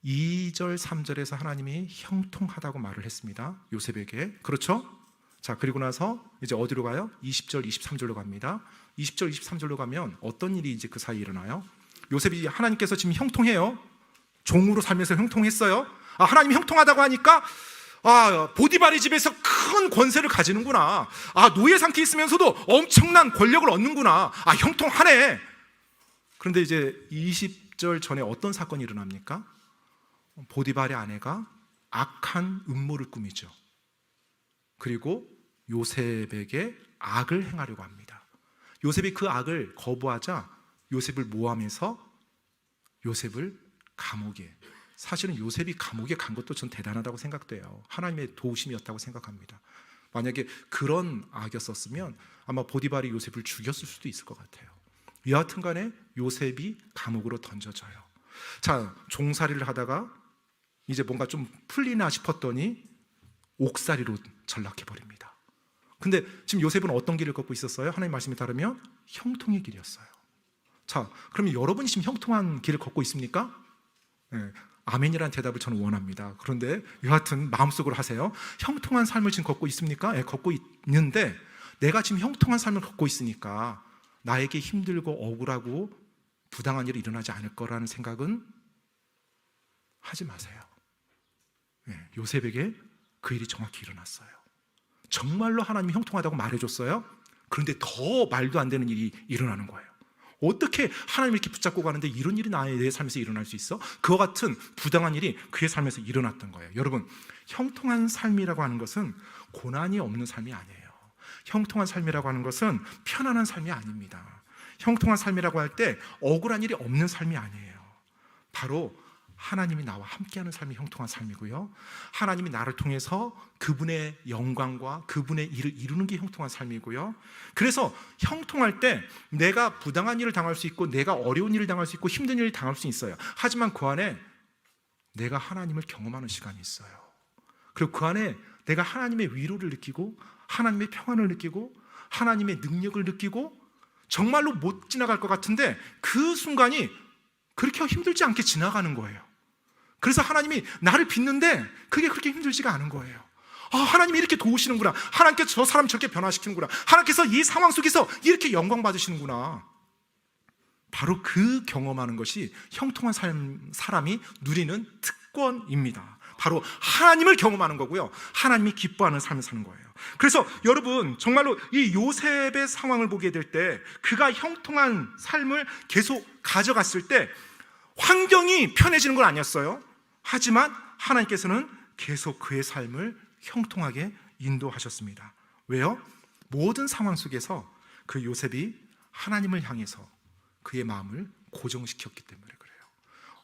2절 3절에서 하나님이 형통하다고 말을 했습니다. 요셉에게. 그렇죠? 자, 그리고 나서 이제 어디로 가요? 20절 23절로 갑니다. 20절 23절로 가면 어떤 일이 이제 그 사이에 일어나요? 요셉이 하나님께서 지금 형통해요. 종으로 살면서 형통했어요? 하나님이 형통하다고 하니까 보디발의 집에서 큰 권세를 가지는구나. 노예 상태에 있으면서도 엄청난 권력을 얻는구나. 형통하네. 그런데 이제 20절 전에 어떤 사건이 일어납니까? 보디발의 아내가 악한 음모를 꾸미죠. 그리고 요셉에게 악을 행하려고 합니다. 요셉이 그 악을 거부하자 요셉을 모함해서 요셉을 감옥에, 사실은 요셉이 감옥에 간 것도 전 대단하다고 생각돼요. 하나님의 도우심이었다고 생각합니다. 만약에 그런 악이었었으면 아마 보디발이 요셉을 죽였을 수도 있을 것 같아요. 여하튼 간에 요셉이 감옥으로 던져져요. 자, 종살이를 하다가 이제 뭔가 좀 풀리나 싶었더니 옥살이로 전락해버립니다. 근데 지금 요셉은 어떤 길을 걷고 있었어요? 하나님 말씀에 따르면 형통의 길이었어요. 자, 그러면 여러분이 지금 형통한 길을 걷고 있습니까? 네, 아멘이라는 대답을 저는 원합니다. 그런데 여하튼 마음속으로 하세요. 형통한 삶을 지금 걷고 있습니까? 네, 걷고 있는데 내가 지금 형통한 삶을 걷고 있으니까 나에게 힘들고 억울하고 부당한 일이 일어나지 않을 거라는 생각은 하지 마세요. 네, 요셉에게 그 일이 정확히 일어났어요. 정말로 하나님이 형통하다고 말해줬어요. 그런데 더 말도 안 되는 일이 일어나는 거예요. 어떻게 하나님을 이렇게 붙잡고 가는데 이런 일이 내 삶에서 일어날 수 있어? 그와 같은 부당한 일이 그의 삶에서 일어났던 거예요. 여러분, 형통한 삶이라고 하는 것은 고난이 없는 삶이 아니에요. 형통한 삶이라고 하는 것은 편안한 삶이 아닙니다. 형통한 삶이라고 할 때 억울한 일이 없는 삶이 아니에요. 바로 하나님이 나와 함께하는 삶이 형통한 삶이고요, 하나님이 나를 통해서 그분의 영광과 그분의 일을 이루는 게 형통한 삶이고요. 그래서 형통할 때 내가 부당한 일을 당할 수 있고 내가 어려운 일을 당할 수 있고 힘든 일을 당할 수 있어요. 하지만 그 안에 내가 하나님을 경험하는 시간이 있어요. 그리고 그 안에 내가 하나님의 위로를 느끼고 하나님의 평안을 느끼고 하나님의 능력을 느끼고 정말로 못 지나갈 것 같은데 그 순간이 그렇게 힘들지 않게 지나가는 거예요. 그래서 하나님이 나를 빚는데 그게 그렇게 힘들지가 않은 거예요. 하나님이 이렇게 도우시는구나. 하나님께서 저 사람 저렇게 변화시키는구나. 하나님께서 이 상황 속에서 이렇게 영광 받으시는구나. 바로 그 경험하는 것이 형통한 사람이 누리는 특권입니다. 바로 하나님을 경험하는 거고요, 하나님이 기뻐하는 삶을 사는 거예요. 그래서 여러분, 정말로 이 요셉의 상황을 보게 될 때 그가 형통한 삶을 계속 가져갔을 때 환경이 편해지는 건 아니었어요. 하지만 하나님께서는 계속 그의 삶을 형통하게 인도하셨습니다. 왜요? 모든 상황 속에서 그 요셉이 하나님을 향해서 그의 마음을 고정시켰기 때문에 그래요.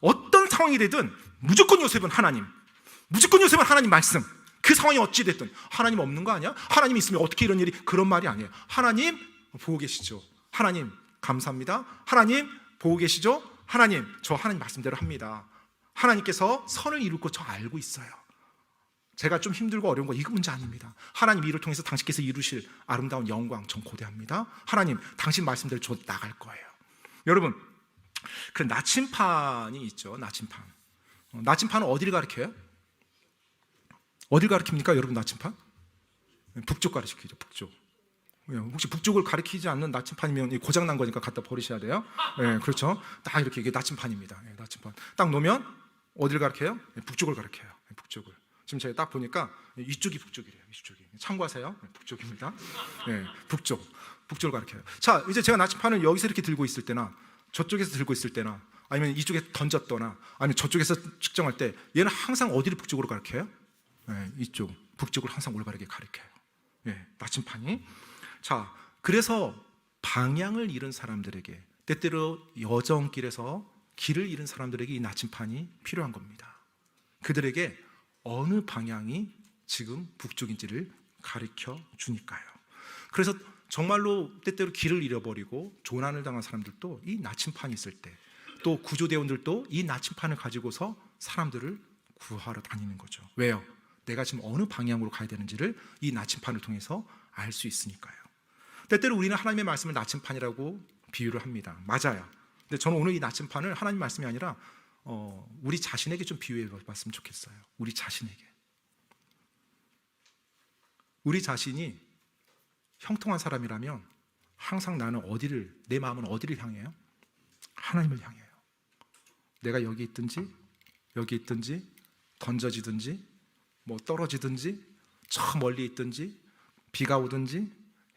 어떤 상황이 되든 무조건 요셉은 하나님, 무조건 요셉은 하나님 말씀. 그 상황이 어찌 됐든 하나님 없는 거 아니야? 하나님 있으면 어떻게 이런 일이, 그런 말이 아니에요. 하나님 보고 계시죠? 하나님 감사합니다. 하나님 보고 계시죠? 하나님, 저 하나님 말씀대로 합니다. 하나님께서 선을 이룰 거 저 알고 있어요. 제가 좀 힘들고 어려운 거 이거 문제 아닙니다. 하나님 일을 통해서 당신께서 이루실 아름다운 영광 전 고대합니다. 하나님, 당신 말씀대로 저 나갈 거예요. 여러분, 그 나침판이 있죠. 나침판. 나침판은 어디를 가리켜요? 어딜 가리킵니까, 여러분? 나침판? 북쪽 가리키죠. 북쪽. 혹시 북쪽을 가리키지 않는 나침판이면 고장난 거니까 갖다 버리셔야 돼요. 네, 그렇죠. 딱 이렇게, 이게 나침판입니다. 네, 나침판 딱 놓으면 어디를 가리켜요? 네, 북쪽을 가리켜요. 네, 북쪽을. 지금 제가 딱 보니까 이쪽이 북쪽이래요. 이쪽이. 참고하세요. 네, 북쪽입니다. 네, 북쪽을 가리켜요. 자, 이제 제가 나침판을 여기서 이렇게 들고 있을 때나 저쪽에서 들고 있을 때나 아니면 이쪽에 던졌거나 아니면 저쪽에서 측정할 때 얘는 항상 어디를 북쪽으로 가리켜요? 네, 이쪽 북쪽을 항상 올바르게 가리켜요. 네, 나침판이. 자, 그래서 방향을 잃은 사람들에게, 때때로 여정길에서 길을 잃은 사람들에게 이 나침판이 필요한 겁니다. 그들에게 어느 방향이 지금 북쪽인지를 가르쳐 주니까요. 그래서 정말로 때때로 길을 잃어버리고 조난을 당한 사람들도 이 나침판이 있을 때, 또 구조대원들도 이 나침판을 가지고서 사람들을 구하러 다니는 거죠. 왜요? 내가 지금 어느 방향으로 가야 되는지를 이 나침판을 통해서 알 수 있으니까요. 때때로 우리는 하나님의 말씀을 나침판이라고 비유를 합니다. 맞아요. 근데 저는 오늘 이 나침판을 하나님 말씀이 아니라 우리 자신에게 좀 비유해 봤으면 좋겠어요. 우리 자신에게. 우리 자신이 형통한 사람이라면 항상 나는 내 마음은 어디를 향해요? 하나님을 향해요. 내가 여기 있든지 여기 있든지 던져지든지 뭐 떨어지든지 저 멀리 있든지 비가 오든지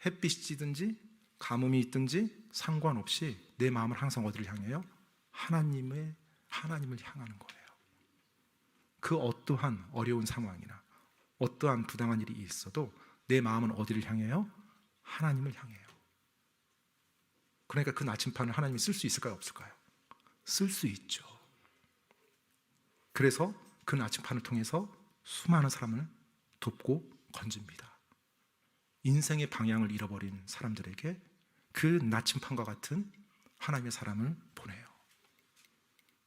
햇빛이 찌든지 가뭄이 있든지 상관없이 내 마음을 항상 어디를 향해요? 하나님을 향하는 거예요. 그 어떠한 어려운 상황이나 어떠한 부당한 일이 있어도 내 마음은 어디를 향해요? 하나님을 향해요. 그러니까 그 나침판을 하나님이 쓸 수 있을까요? 없을까요? 쓸 수 있죠. 그래서 그 나침판을 통해서 수많은 사람을 돕고 건집니다. 인생의 방향을 잃어버린 사람들에게 그 나침판과 같은 하나님의 사람을 보내요.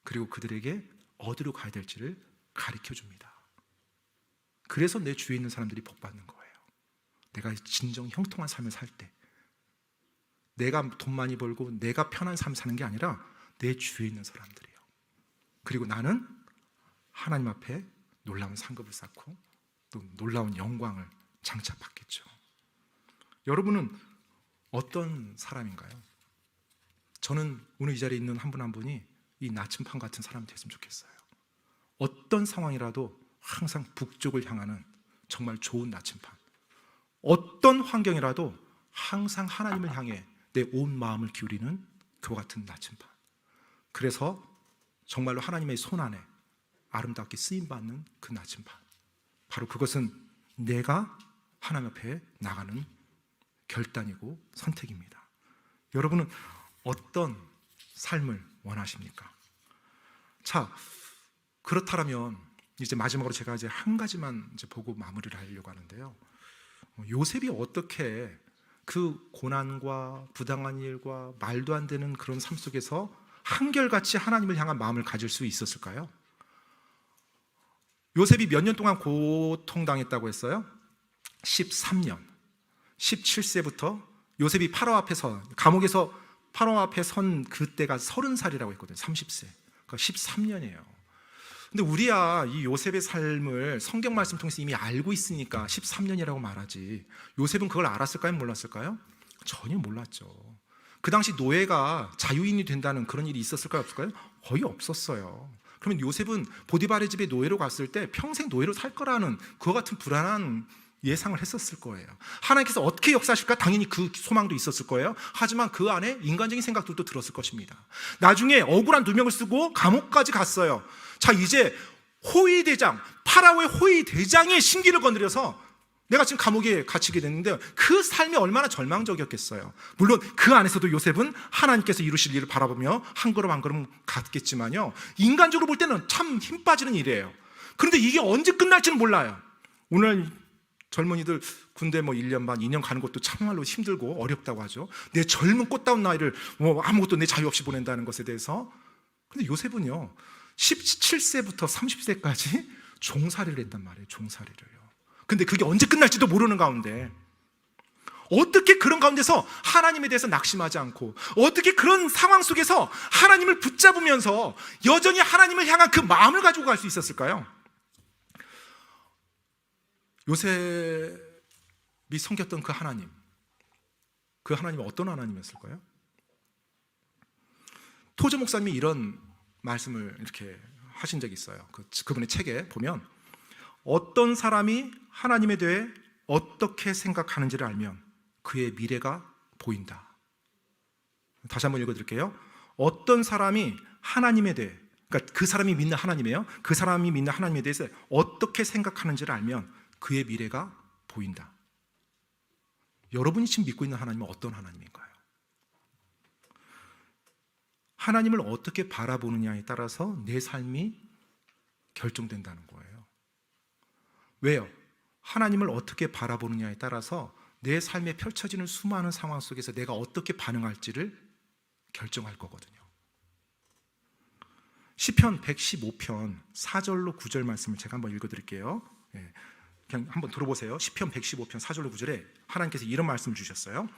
그리고 그들에게 어디로 가야 될지를 가르쳐 줍니다. 그래서 내 주위에 있는 사람들이 복 받는 거예요. 내가 진정 형통한 삶을 살 때, 내가 돈 많이 벌고 내가 편한 삶 사는 게 아니라 내 주위에 있는 사람들이에요. 그리고 나는 하나님 앞에 놀라운 상급을 쌓고 또 놀라운 영광을 장착받겠죠. 여러분은 어떤 사람인가요? 저는 오늘 이 자리에 있는 한 분 한 분이 이 나침판 같은 사람이 됐으면 좋겠어요. 어떤 상황이라도 항상 북쪽을 향하는 정말 좋은 나침판, 어떤 환경이라도 항상 하나님을 향해 내 온 마음을 기울이는 그와 같은 나침판. 그래서 정말로 하나님의 손 안에 아름답게 쓰임받는 그 나침판, 바로 그것은 내가 하나님 앞에 나가는 결단이고 선택입니다. 여러분은 어떤 삶을 원하십니까? 자, 그렇다면 이제 마지막으로 제가 이제 한 가지만 이제 보고 마무리를 하려고 하는데요. 요셉이 어떻게 그 고난과 부당한 일과 말도 안 되는 그런 삶 속에서 한결같이 하나님을 향한 마음을 가질 수 있었을까요? 요셉이 몇 년 동안 고통당했다고 했어요? 13년. 17세부터 요셉이 파라오 앞에서, 감옥에서 파라오 앞에 선 그때가 30살이라고 했거든요. 30세. 그러니까 13년이에요. 근데 우리야 이 요셉의 삶을 성경 말씀 통해서 이미 알고 있으니까 13년이라고 말하지, 요셉은 그걸 알았을까요? 몰랐을까요? 전혀 몰랐죠. 그 당시 노예가 자유인이 된다는 그런 일이 있었을까요? 없을까요? 거의 없었어요. 그러면 요셉은 보디발의 집에 노예로 갔을 때 평생 노예로 살 거라는 그와 같은 불안한 예상을 했었을 거예요. 하나님께서 어떻게 역사하실까? 당연히 그 소망도 있었을 거예요. 하지만 그 안에 인간적인 생각들도 들었을 것입니다. 나중에 억울한 누명을 쓰고 감옥까지 갔어요. 자, 이제 호위대장, 파라오의 호위대장의 신기를 건드려서 내가 지금 감옥에 갇히게 됐는데 그 삶이 얼마나 절망적이었겠어요. 물론 그 안에서도 요셉은 하나님께서 이루실 일을 바라보며 한 걸음 한 걸음 갔겠지만요, 인간적으로 볼 때는 참 힘 빠지는 일이에요. 그런데 이게 언제 끝날지는 몰라요. 오늘 젊은이들 군대 뭐 1년 반, 2년 가는 것도 참말로 힘들고 어렵다고 하죠. 내 젊은 꽃다운 나이를 아무것도 내 자유 없이 보낸다는 것에 대해서. 근데 요셉은요 17세부터 30세까지 종살이를 했단 말이에요. 종살이를요. 근데 그게 언제 끝날지도 모르는 가운데 어떻게 그런 가운데서 하나님에 대해서 낙심하지 않고, 어떻게 그런 상황 속에서 하나님을 붙잡으면서 여전히 하나님을 향한 그 마음을 가지고 갈 수 있었을까요? 요셉이 섬겼던 그 하나님은 어떤 하나님이었을까요? 토저 목사님이 이런 말씀을 이렇게 하신 적이 있어요. 그분의 책에 보면, 어떤 사람이 하나님에 대해 어떻게 생각하는지를 알면 그의 미래가 보인다. 다시 한번 읽어드릴게요. 어떤 사람이 하나님에 대해, 그러니까 그 사람이 믿는 하나님이에요. 그 사람이 믿는 하나님에 대해서 어떻게 생각하는지를 알면 그의 미래가 보인다. 여러분이 지금 믿고 있는 하나님은 어떤 하나님인가요? 하나님을 어떻게 바라보느냐에 따라서 내 삶이 결정된다는 거예요. 왜요? 하나님을 어떻게 바라보느냐에 따라서 내 삶에 펼쳐지는 수많은 상황 속에서 내가 어떻게 반응할지를 결정할 거거든요. 시편 115편 4절로 9절 말씀을 제가 한번 읽어드릴게요. 그냥 한번 들어보세요. 시편 115편 4절로 9절에 하나님께서 이런 말씀을 주셨어요.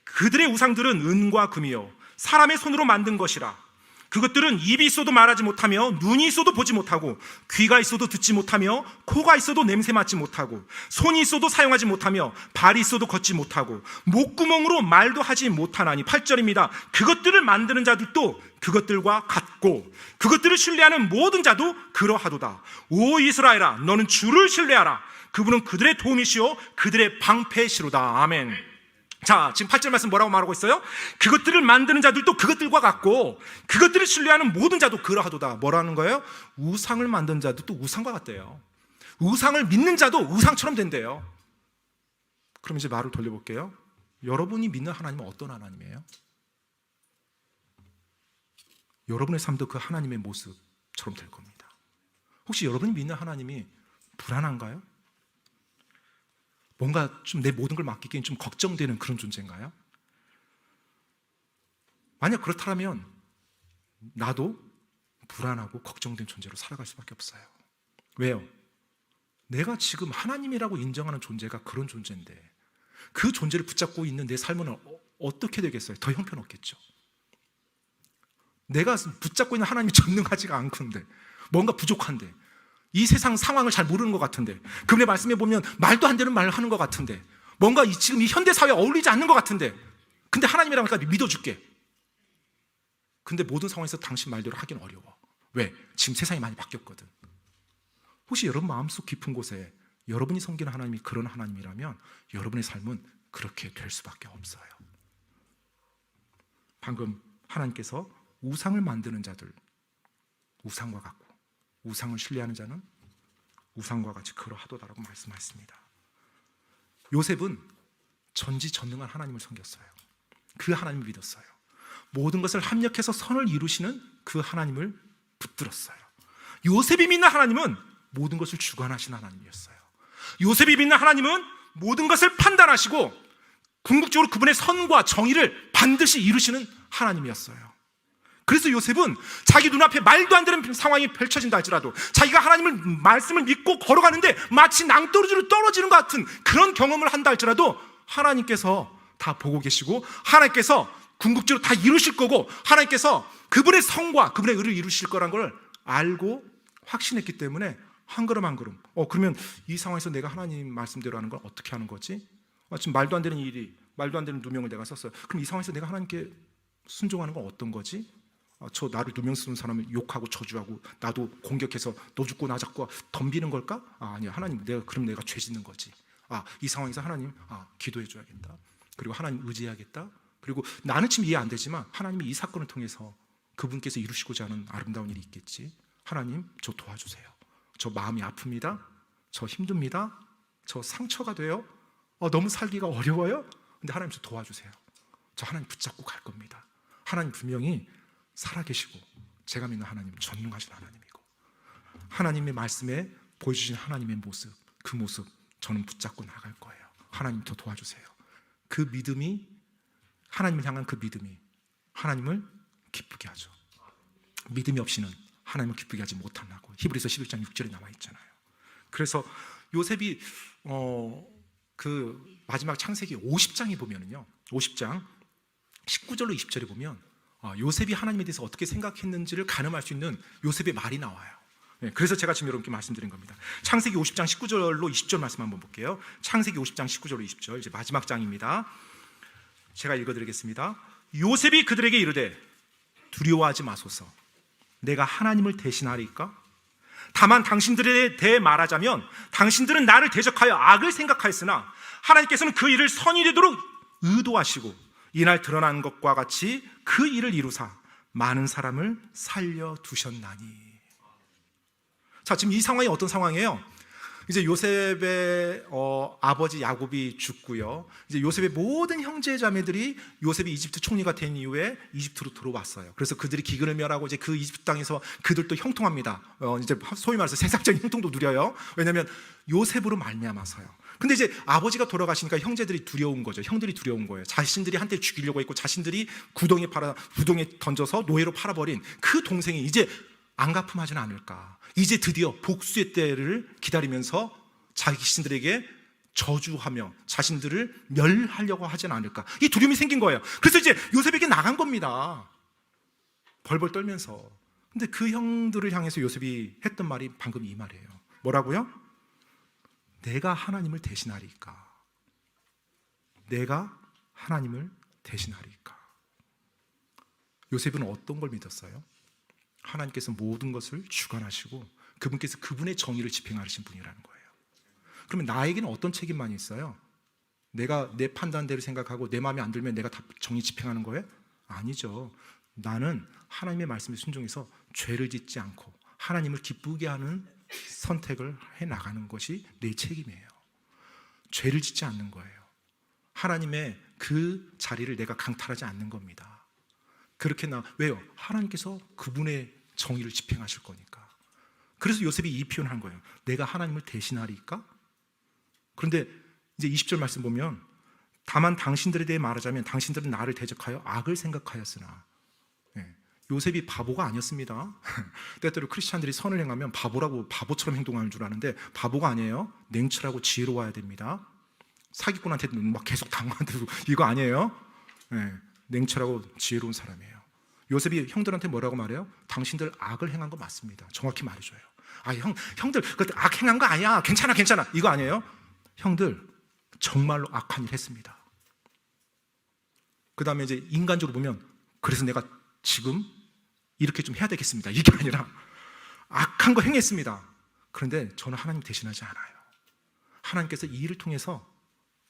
그들의 우상들은 은과 금이요 사람의 손으로 만든 것이라. 그것들은 입이 있어도 말하지 못하며 눈이 있어도 보지 못하고 귀가 있어도 듣지 못하며 코가 있어도 냄새 맡지 못하고 손이 있어도 사용하지 못하며 발이 있어도 걷지 못하고 목구멍으로 말도 하지 못하나니 8절입니다. 그것들을 만드는 자들도 그것들과 같고 그것들을 신뢰하는 모든 자도 그러하도다. 오 이스라엘아, 너는 주를 신뢰하라. 그분은 그들의 도움이시오 그들의 방패시로다. 아멘. 자, 지금 8절 말씀 뭐라고 말하고 있어요? 그것들을 만드는 자들도 그것들과 같고 그것들을 신뢰하는 모든 자도 그러하도다. 뭐라는 거예요? 우상을 만든 자도 또 우상과 같대요. 우상을 믿는 자도 우상처럼 된대요. 그럼 이제 말을 돌려볼게요. 여러분이 믿는 하나님은 어떤 하나님이에요? 여러분의 삶도 그 하나님의 모습처럼 될 겁니다. 혹시 여러분이 믿는 하나님이 불안한가요? 뭔가 좀 내 모든 걸 맡기기엔 좀 걱정되는 그런 존재인가요? 만약 그렇다면 나도 불안하고 걱정된 존재로 살아갈 수밖에 없어요. 왜요? 내가 지금 하나님이라고 인정하는 존재가 그런 존재인데 그 존재를 붙잡고 있는 내 삶은 어떻게 되겠어요? 더 형편없겠죠. 내가 붙잡고 있는 하나님이 전능하지가 않건데 뭔가 부족한데 이 세상 상황을 잘 모르는 것 같은데 그분의 말씀에 보면 말도 안 되는 말을 하는 것 같은데 뭔가 지금 이 현대사회에 어울리지 않는 것 같은데 근데 하나님이라고 하니까 믿어줄게. 근데 모든 상황에서 당신 말대로 하긴 어려워. 왜? 지금 세상이 많이 바뀌었거든. 혹시 여러분 마음속 깊은 곳에 여러분이 섬기는 하나님이 그런 하나님이라면 여러분의 삶은 그렇게 될 수밖에 없어요. 방금 하나님께서 우상을 만드는 자들 우상과 같고 우상을 신뢰하는 자는 우상과 같이 그러하도다라고 말씀하셨습니다. 요셉은 전지전능한 하나님을 섬겼어요. 그 하나님을 믿었어요. 모든 것을 합력해서 선을 이루시는 그 하나님을 붙들었어요. 요셉이 믿는 하나님은 모든 것을 주관하시는 하나님이었어요. 요셉이 믿는 하나님은 모든 것을 판단하시고 궁극적으로 그분의 선과 정의를 반드시 이루시는 하나님이었어요. 그래서 요셉은 자기 눈앞에 말도 안 되는 상황이 펼쳐진다 할지라도 자기가 하나님을 말씀을 믿고 걸어가는데 마치 낭떠러지로 떨어지는 것 같은 그런 경험을 한다 할지라도 하나님께서 다 보고 계시고 하나님께서 궁극적으로 다 이루실 거고 하나님께서 그분의 성과 그분의 의를 이루실 거란 걸 알고 확신했기 때문에 한 걸음 한 걸음 그러면 이 상황에서 내가 하나님 말씀대로 하는 걸 어떻게 하는 거지? 지금 말도 안 되는 일이 말도 안 되는 누명을 내가 썼어요. 그럼 이 상황에서 내가 하나님께 순종하는 건 어떤 거지? 저 나를 누명 쓰는 사람을 욕하고 저주하고 나도 공격해서 너 죽고 나 잡고 덤비는 걸까? 아니야. 하나님 그럼 내가 죄 짓는 거지. 이 상황에서 하나님 기도해 줘야겠다. 그리고 하나님 의지해야겠다. 그리고 나는 지금 이해 안 되지만 하나님이 이 사건을 통해서 그분께서 이루시고자 하는 아름다운 일이 있겠지. 하나님 저 도와주세요. 저 마음이 아픕니다. 저 힘듭니다. 저 상처가 돼요. 너무 살기가 어려워요. 근데 하나님 저 도와주세요. 저 하나님 붙잡고 갈 겁니다. 하나님 분명히 살아계시고 제가 믿는 하나님은 전능하신 하나님이고 하나님의 말씀에 보여주신 하나님의 모습 그 모습 저는 붙잡고 나갈 거예요. 하나님 저 도와주세요. 그 믿음이 하나님을 향한 그 믿음이 하나님을 기쁘게 하죠. 믿음이 없이는 하나님을 기쁘게 하지 못한다고 히브리서 11장 6절에 나와 있잖아요. 그래서 요셉이 그 마지막 창세기 50장에 보면은요 50장 19절로 20절에 보면 요셉이 하나님에 대해서 어떻게 생각했는지를 가늠할 수 있는 요셉의 말이 나와요. 그래서 제가 지금 여러분께 말씀드린 겁니다. 창세기 50장 19절로 20절 말씀 한번 볼게요. 창세기 50장 19절로 20절 이제 마지막 장입니다. 제가 읽어드리겠습니다. 요셉이 그들에게 이르되 두려워하지 마소서 내가 하나님을 대신하리까? 다만 당신들에 대해 말하자면 당신들은 나를 대적하여 악을 생각하였으나 하나님께서는 그 일을 선이 되도록 의도하시고 이날 드러난 것과 같이 그 일을 이루사 많은 사람을 살려두셨나니. 자, 지금 이 상황이 어떤 상황이에요? 이제 요셉의 아버지 야곱이 죽고요. 이제 요셉의 모든 형제 자매들이 요셉이 이집트 총리가 된 이후에 이집트로 들어왔어요. 그래서 그들이 기근을 멸하고 이제 그 이집트 땅에서 그들도 형통합니다. 이제 소위 말해서 세상적인 형통도 누려요. 왜냐하면 요셉으로 말미암아서요. 근데 이제 아버지가 돌아가시니까 형제들이 두려운 거죠. 형들이 두려운 거예요. 자신들이 한때 죽이려고 했고 자신들이 구덩이에 던져서 노예로 팔아버린 그 동생이 이제 안갚음하지는 않을까. 이제 드디어 복수의 때를 기다리면서 자신들에게 저주하며 자신들을 멸하려고 하지는 않을까. 이 두려움이 생긴 거예요. 그래서 이제 요셉에게 나간 겁니다. 벌벌 떨면서. 근데 그 형들을 향해서 요셉이 했던 말이 방금 이 말이에요. 뭐라고요? 내가 하나님을 대신하리까? 내가 하나님을 대신하리까? 요셉은 어떤 걸 믿었어요? 하나님께서 모든 것을 주관하시고 그분께서 그분의 정의를 집행하신 분이라는 거예요. 그러면 나에게는 어떤 책임만이 있어요? 내가 내 판단대로 생각하고 내 마음에 안 들면 내가 다 정의 집행하는 거예요? 아니죠. 나는 하나님의 말씀에 순종해서 죄를 짓지 않고 하나님을 기쁘게 하는 선택을 해나가는 것이 내 책임이에요. 죄를 짓지 않는 거예요. 하나님의 그 자리를 내가 강탈하지 않는 겁니다. 그렇게 왜요? 하나님께서 그분의 정의를 집행하실 거니까. 그래서 요셉이 이 표현을 한 거예요. 내가 하나님을 대신하리까? 그런데 이제 20절 말씀 보면 다만 당신들에 대해 말하자면 당신들은 나를 대적하여 악을 생각하였으나. 요셉이 바보가 아니었습니다. 때때로 크리스찬들이 선을 행하면 바보처럼 행동하는 줄 아는데 바보가 아니에요. 냉철하고 지혜로워야 됩니다. 사기꾼한테 막 계속 당하고 이거 아니에요. 냉철하고 지혜로운 사람이에요. 요셉이 형들한테 뭐라고 말해요? 당신들 악을 행한 거 맞습니다. 정확히 말해줘요. 형들 그 악 행한 거 아니야. 괜찮아 이거 아니에요. 형들 정말로 악한 일 했습니다. 그 다음에 이제 인간적으로 보면 그래서 내가 지금 이렇게 좀 해야 되겠습니다. 이게 아니라 악한 거 행했습니다. 그런데 저는 하나님 대신하지 않아요. 하나님께서 이 일을 통해서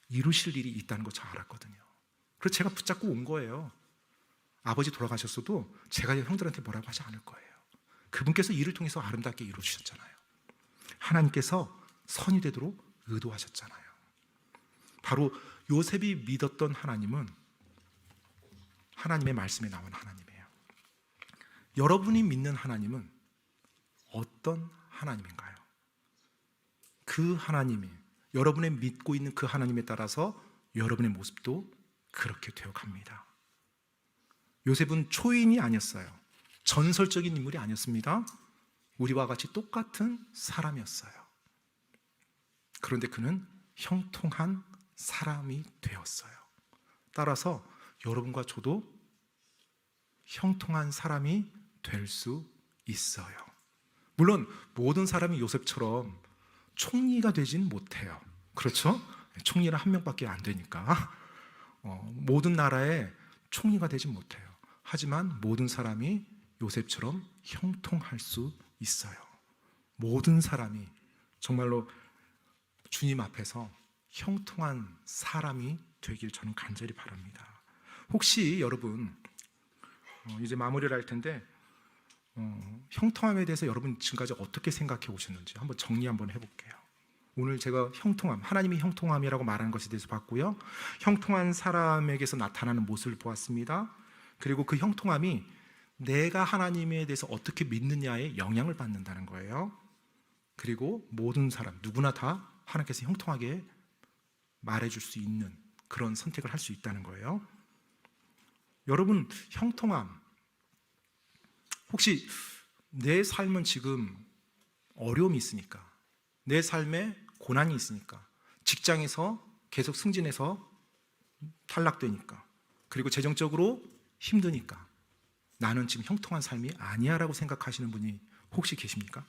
이루실 일이 있다는 거 잘 알았거든요. 그래서 제가 붙잡고 온 거예요. 아버지 돌아가셨어도 제가 형들한테 뭐라고 하지 않을 거예요. 그분께서 일을 통해서 아름답게 이루어주셨잖아요. 하나님께서 선이 되도록 의도하셨잖아요. 바로 요셉이 믿었던 하나님은 하나님의 말씀에 나온 하나님이에요. 여러분이 믿는 하나님은 어떤 하나님인가요? 그 하나님이 여러분의 믿고 있는 그 하나님에 따라서 여러분의 모습도 그렇게 되어갑니다. 요셉은 초인이 아니었어요. 전설적인 인물이 아니었습니다. 우리와 같이 똑같은 사람이었어요. 그런데 그는 형통한 사람이 되었어요. 따라서 여러분과 저도 형통한 사람이 될 수 있어요. 물론 모든 사람이 요셉처럼 총리가 되진 못해요. 그렇죠? 총리는 한 명밖에 안 되니까 모든 나라의 총리가 되진 못해요. 하지만 모든 사람이 요셉처럼 형통할 수 있어요. 모든 사람이 정말로 주님 앞에서 형통한 사람이 되길 저는 간절히 바랍니다. 혹시 여러분 이제 마무리를 할 텐데 형통함에 대해서 여러분 지금까지 어떻게 생각해 오셨는지 한번 정리 한번 해볼게요. 오늘 제가 형통함, 하나님이 형통함이라고 말하는 것에 대해서 봤고요. 형통한 사람에게서 나타나는 모습을 보았습니다. 그리고 그 형통함이 내가 하나님에 대해서 어떻게 믿느냐에 영향을 받는다는 거예요. 그리고 모든 사람, 누구나 다 하나님께서 형통하게 말해줄 수 있는 그런 선택을 할 수 있다는 거예요. 여러분, 형통함, 혹시 내 삶은 지금 어려움이 있으니까, 내 삶에 고난이 있으니까, 직장에서 계속 승진해서 탈락되니까, 그리고 재정적으로 힘드니까 나는 지금 형통한 삶이 아니야 라고 생각하시는 분이 혹시 계십니까?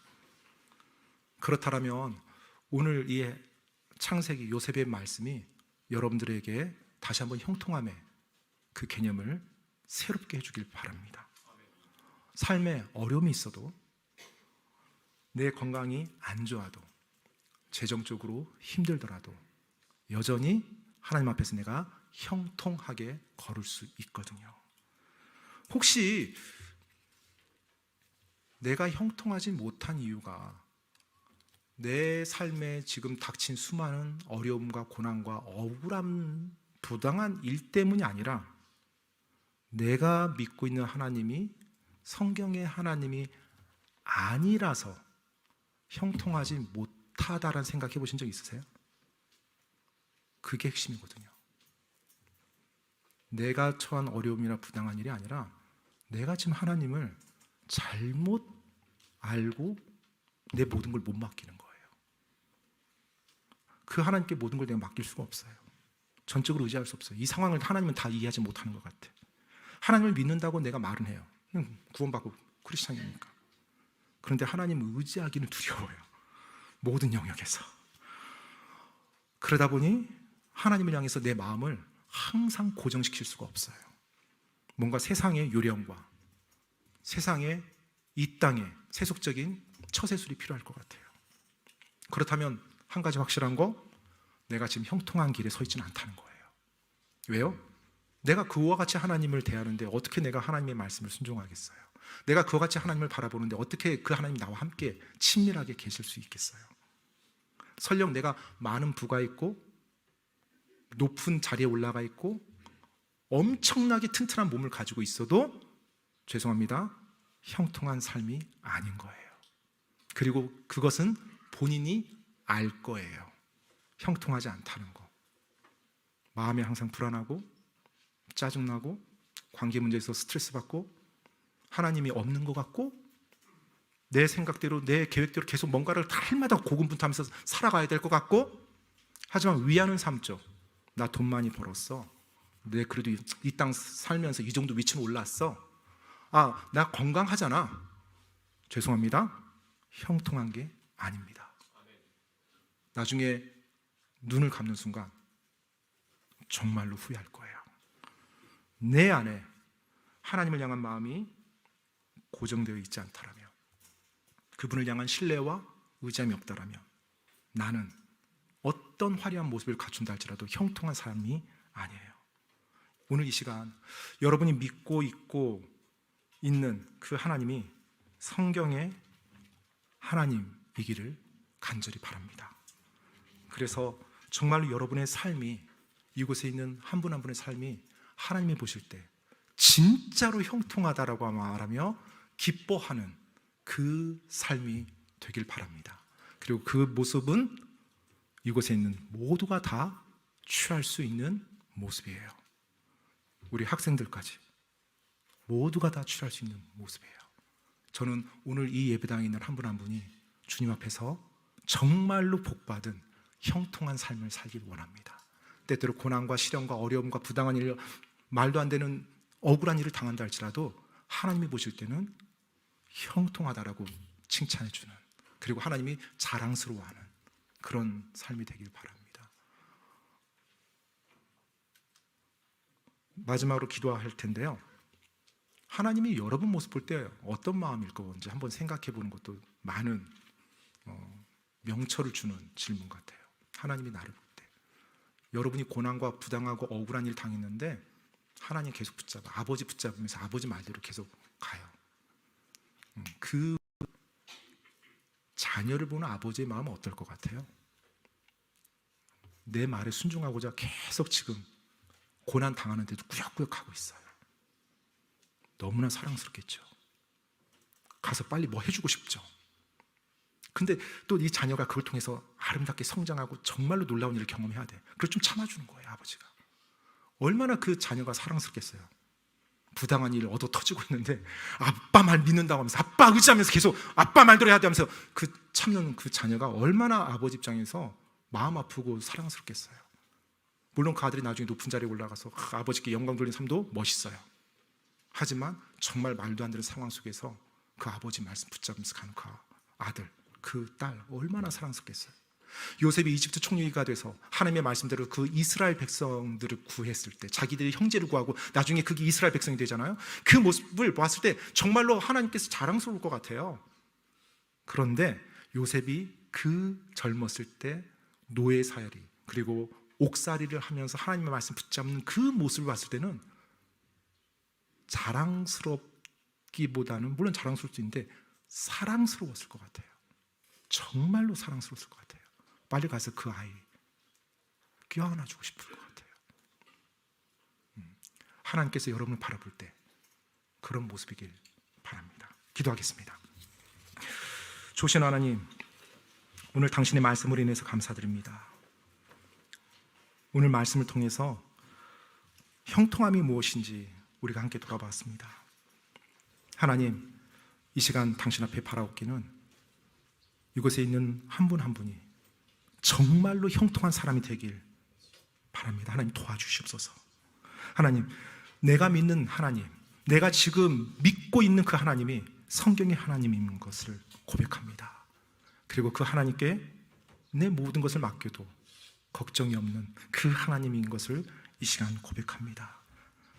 그렇다면 오늘 이 창세기 요셉의 말씀이 여러분들에게 다시 한번 형통함의 그 개념을 새롭게 해주길 바랍니다. 삶에 어려움이 있어도, 내 건강이 안 좋아도, 재정적으로 힘들더라도 여전히 하나님 앞에서 내가 형통하게 걸을 수 있거든요. 혹시 내가 형통하지 못한 이유가 내 삶에 지금 닥친 수많은 어려움과 고난과 억울한 부당한 일 때문이 아니라 내가 믿고 있는 하나님이 성경의 하나님이 아니라서 형통하지 못하다라는 생각해 보신 적 있으세요? 그게 핵심이거든요. 내가 처한 어려움이나 부당한 일이 아니라 내가 지금 하나님을 잘못 알고 내 모든 걸 못 맡기는 거예요. 그 하나님께 모든 걸 내가 맡길 수가 없어요. 전적으로 의지할 수 없어요. 이 상황을 하나님은 다 이해하지 못하는 것 같아요. 하나님을 믿는다고 내가 말은 해요. 구원받고 크리스찬이니까. 그런데 하나님을 의지하기는 두려워요. 모든 영역에서. 그러다 보니 하나님을 향해서 내 마음을 항상 고정시킬 수가 없어요. 뭔가 세상의 요령과 세상의 이 땅의 세속적인 처세술이 필요할 것 같아요. 그렇다면 한 가지 확실한 거, 내가 지금 형통한 길에 서 있지는 않다는 거예요. 왜요? 내가 그와 같이 하나님을 대하는데 어떻게 내가 하나님의 말씀을 순종하겠어요? 내가 그와 같이 하나님을 바라보는데 어떻게 그 하나님이 나와 함께 친밀하게 계실 수 있겠어요? 설령 내가 많은 부가 있고 높은 자리에 올라가 있고 엄청나게 튼튼한 몸을 가지고 있어도 죄송합니다, 형통한 삶이 아닌 거예요. 그리고 그것은 본인이 알 거예요. 형통하지 않다는 거. 마음이 항상 불안하고 짜증나고 관계 문제에서 스트레스 받고 하나님이 없는 것 같고 내 생각대로 내 계획대로 계속 뭔가를 달마다 고군분투하면서 살아가야 될 것 같고, 하지만 위안은 삼죠. 나 돈 많이 벌었어. 내 그래도 이 땅 살면서 이 정도 위치는 올랐어. 아, 나 건강하잖아. 죄송합니다, 형통한 게 아닙니다. 나중에 눈을 감는 순간 정말로 후회할 거예요. 내 안에 하나님을 향한 마음이 고정되어 있지 않다라면, 그분을 향한 신뢰와 의지함이 없다라면 나는 어떤 화려한 모습을 갖춘다 할지라도 형통한 삶이 아니에요. 오늘 이 시간 여러분이 믿고 있고 있는 그 하나님이 성경의 하나님이기를 간절히 바랍니다. 그래서 정말로 여러분의 삶이, 이곳에 있는 한 분 한 분의 삶이 하나님이 보실 때 진짜로 형통하다라고 말하며 기뻐하는 그 삶이 되길 바랍니다. 그리고 그 모습은 이곳에 있는 모두가 다 취할 수 있는 모습이에요. 우리 학생들까지 모두가 다 취할 수 있는 모습이에요. 저는 오늘 이 예배당에 있는 한 분 한 분이 주님 앞에서 정말로 복받은 형통한 삶을 살길 원합니다. 때때로 고난과 시련과 어려움과 부당한 일, 말도 안 되는 억울한 일을 당한다 할지라도 하나님이 보실 때는 형통하다라고 칭찬해 주는, 그리고 하나님이 자랑스러워하는 그런 삶이 되길 바랍니다. 마지막으로 기도할 텐데요, 하나님이 여러분 모습 볼 때 어떤 마음일 건지 한번 생각해 보는 것도 많은 명철을 주는 질문 같아요. 하나님이 나를 볼 때 여러분이 고난과 부당하고 억울한 일 당했는데 하나님 계속 붙잡아, 아버지 붙잡으면서 아버지 말대로 계속 가요. 그 자녀를 보는 아버지의 마음은 어떨 것 같아요? 내 말에 순종하고자 계속 지금 고난 당하는데도 꾸역꾸역 가고 있어요. 너무나 사랑스럽겠죠. 가서 빨리 뭐 해주고 싶죠. 근데 또 이 자녀가 그걸 통해서 아름답게 성장하고 정말로 놀라운 일을 경험해야 돼. 그걸 좀 참아주는 거예요, 아버지가. 얼마나 그 자녀가 사랑스럽겠어요. 부당한 일을 얻어 터지고 있는데 아빠 말 믿는다고 하면서 아빠 의지하면서 계속 아빠 말대로 해야 돼 하면서 그 참는 그 자녀가 얼마나 아버지 입장에서 마음 아프고 사랑스럽겠어요. 물론 그 아들이 나중에 높은 자리에 올라가서 아버지께 영광 돌리는 삶도 멋있어요. 하지만 정말 말도 안 되는 상황 속에서 그 아버지 말씀 붙잡으면서 가는 그 아들, 그 딸 얼마나 사랑스럽겠어요. 요셉이 이집트 총리가 돼서 하나님의 말씀대로 그 이스라엘 백성들을 구했을 때, 자기들이 형제를 구하고 나중에 그게 이스라엘 백성이 되잖아요. 그 모습을 봤을 때 정말로 하나님께서 자랑스러울 것 같아요. 그런데 요셉이 그 젊었을 때 노예 사열이, 그리고 옥살이를 하면서 하나님의 말씀 붙잡는 그 모습을 봤을 때는 자랑스럽기보다는, 물론 자랑스러울 수 있는데 사랑스러웠을 것 같아요. 정말로 사랑스러웠을 것 같아요. 빨리 가서 그 아이 껴안아주고 싶을 것 같아요. 하나님께서 여러분을 바라볼 때 그런 모습이길 바랍니다. 기도하겠습니다. 좋으신 하나님, 오늘 당신의 말씀으로 인해서 감사드립니다. 오늘 말씀을 통해서 형통함이 무엇인지 우리가 함께 돌아봤습니다. 하나님, 이 시간 당신 앞에 바라옵기는 이곳에 있는 한 분 한 분이 정말로 형통한 사람이 되길 바랍니다. 하나님 도와주시옵소서. 하나님, 내가 믿는 하나님, 내가 지금 믿고 있는 그 하나님이 성경의 하나님인 것을 고백합니다. 그리고 그 하나님께 내 모든 것을 맡겨도 걱정이 없는 그 하나님인 것을 이 시간 고백합니다.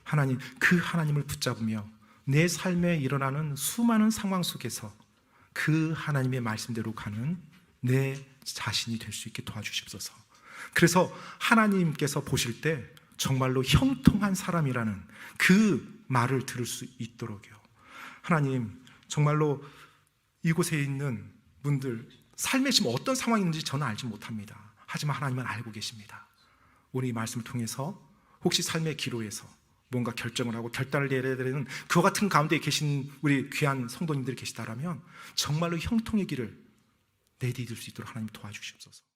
하나님, 그 하나님을 붙잡으며 내 삶에 일어나는 수많은 상황 속에서 그 하나님의 말씀대로 가는 내 자신이 될 수 있게 도와주십소서. 그래서 하나님께서 보실 때 정말로 형통한 사람이라는 그 말을 들을 수 있도록요. 하나님, 정말로 이곳에 있는 분들 삶에 지금 어떤 상황이 있는지 저는 알지 못합니다. 하지만 하나님은 알고 계십니다. 오늘 이 말씀을 통해서 혹시 삶의 기로에서 뭔가 결정을 하고 결단을 내려야 되는 그와 같은 가운데 계신 우리 귀한 성도님들이 계시다라면 정말로 형통의 길을 내디딜 수 있도록 하나님 도와주시옵소서.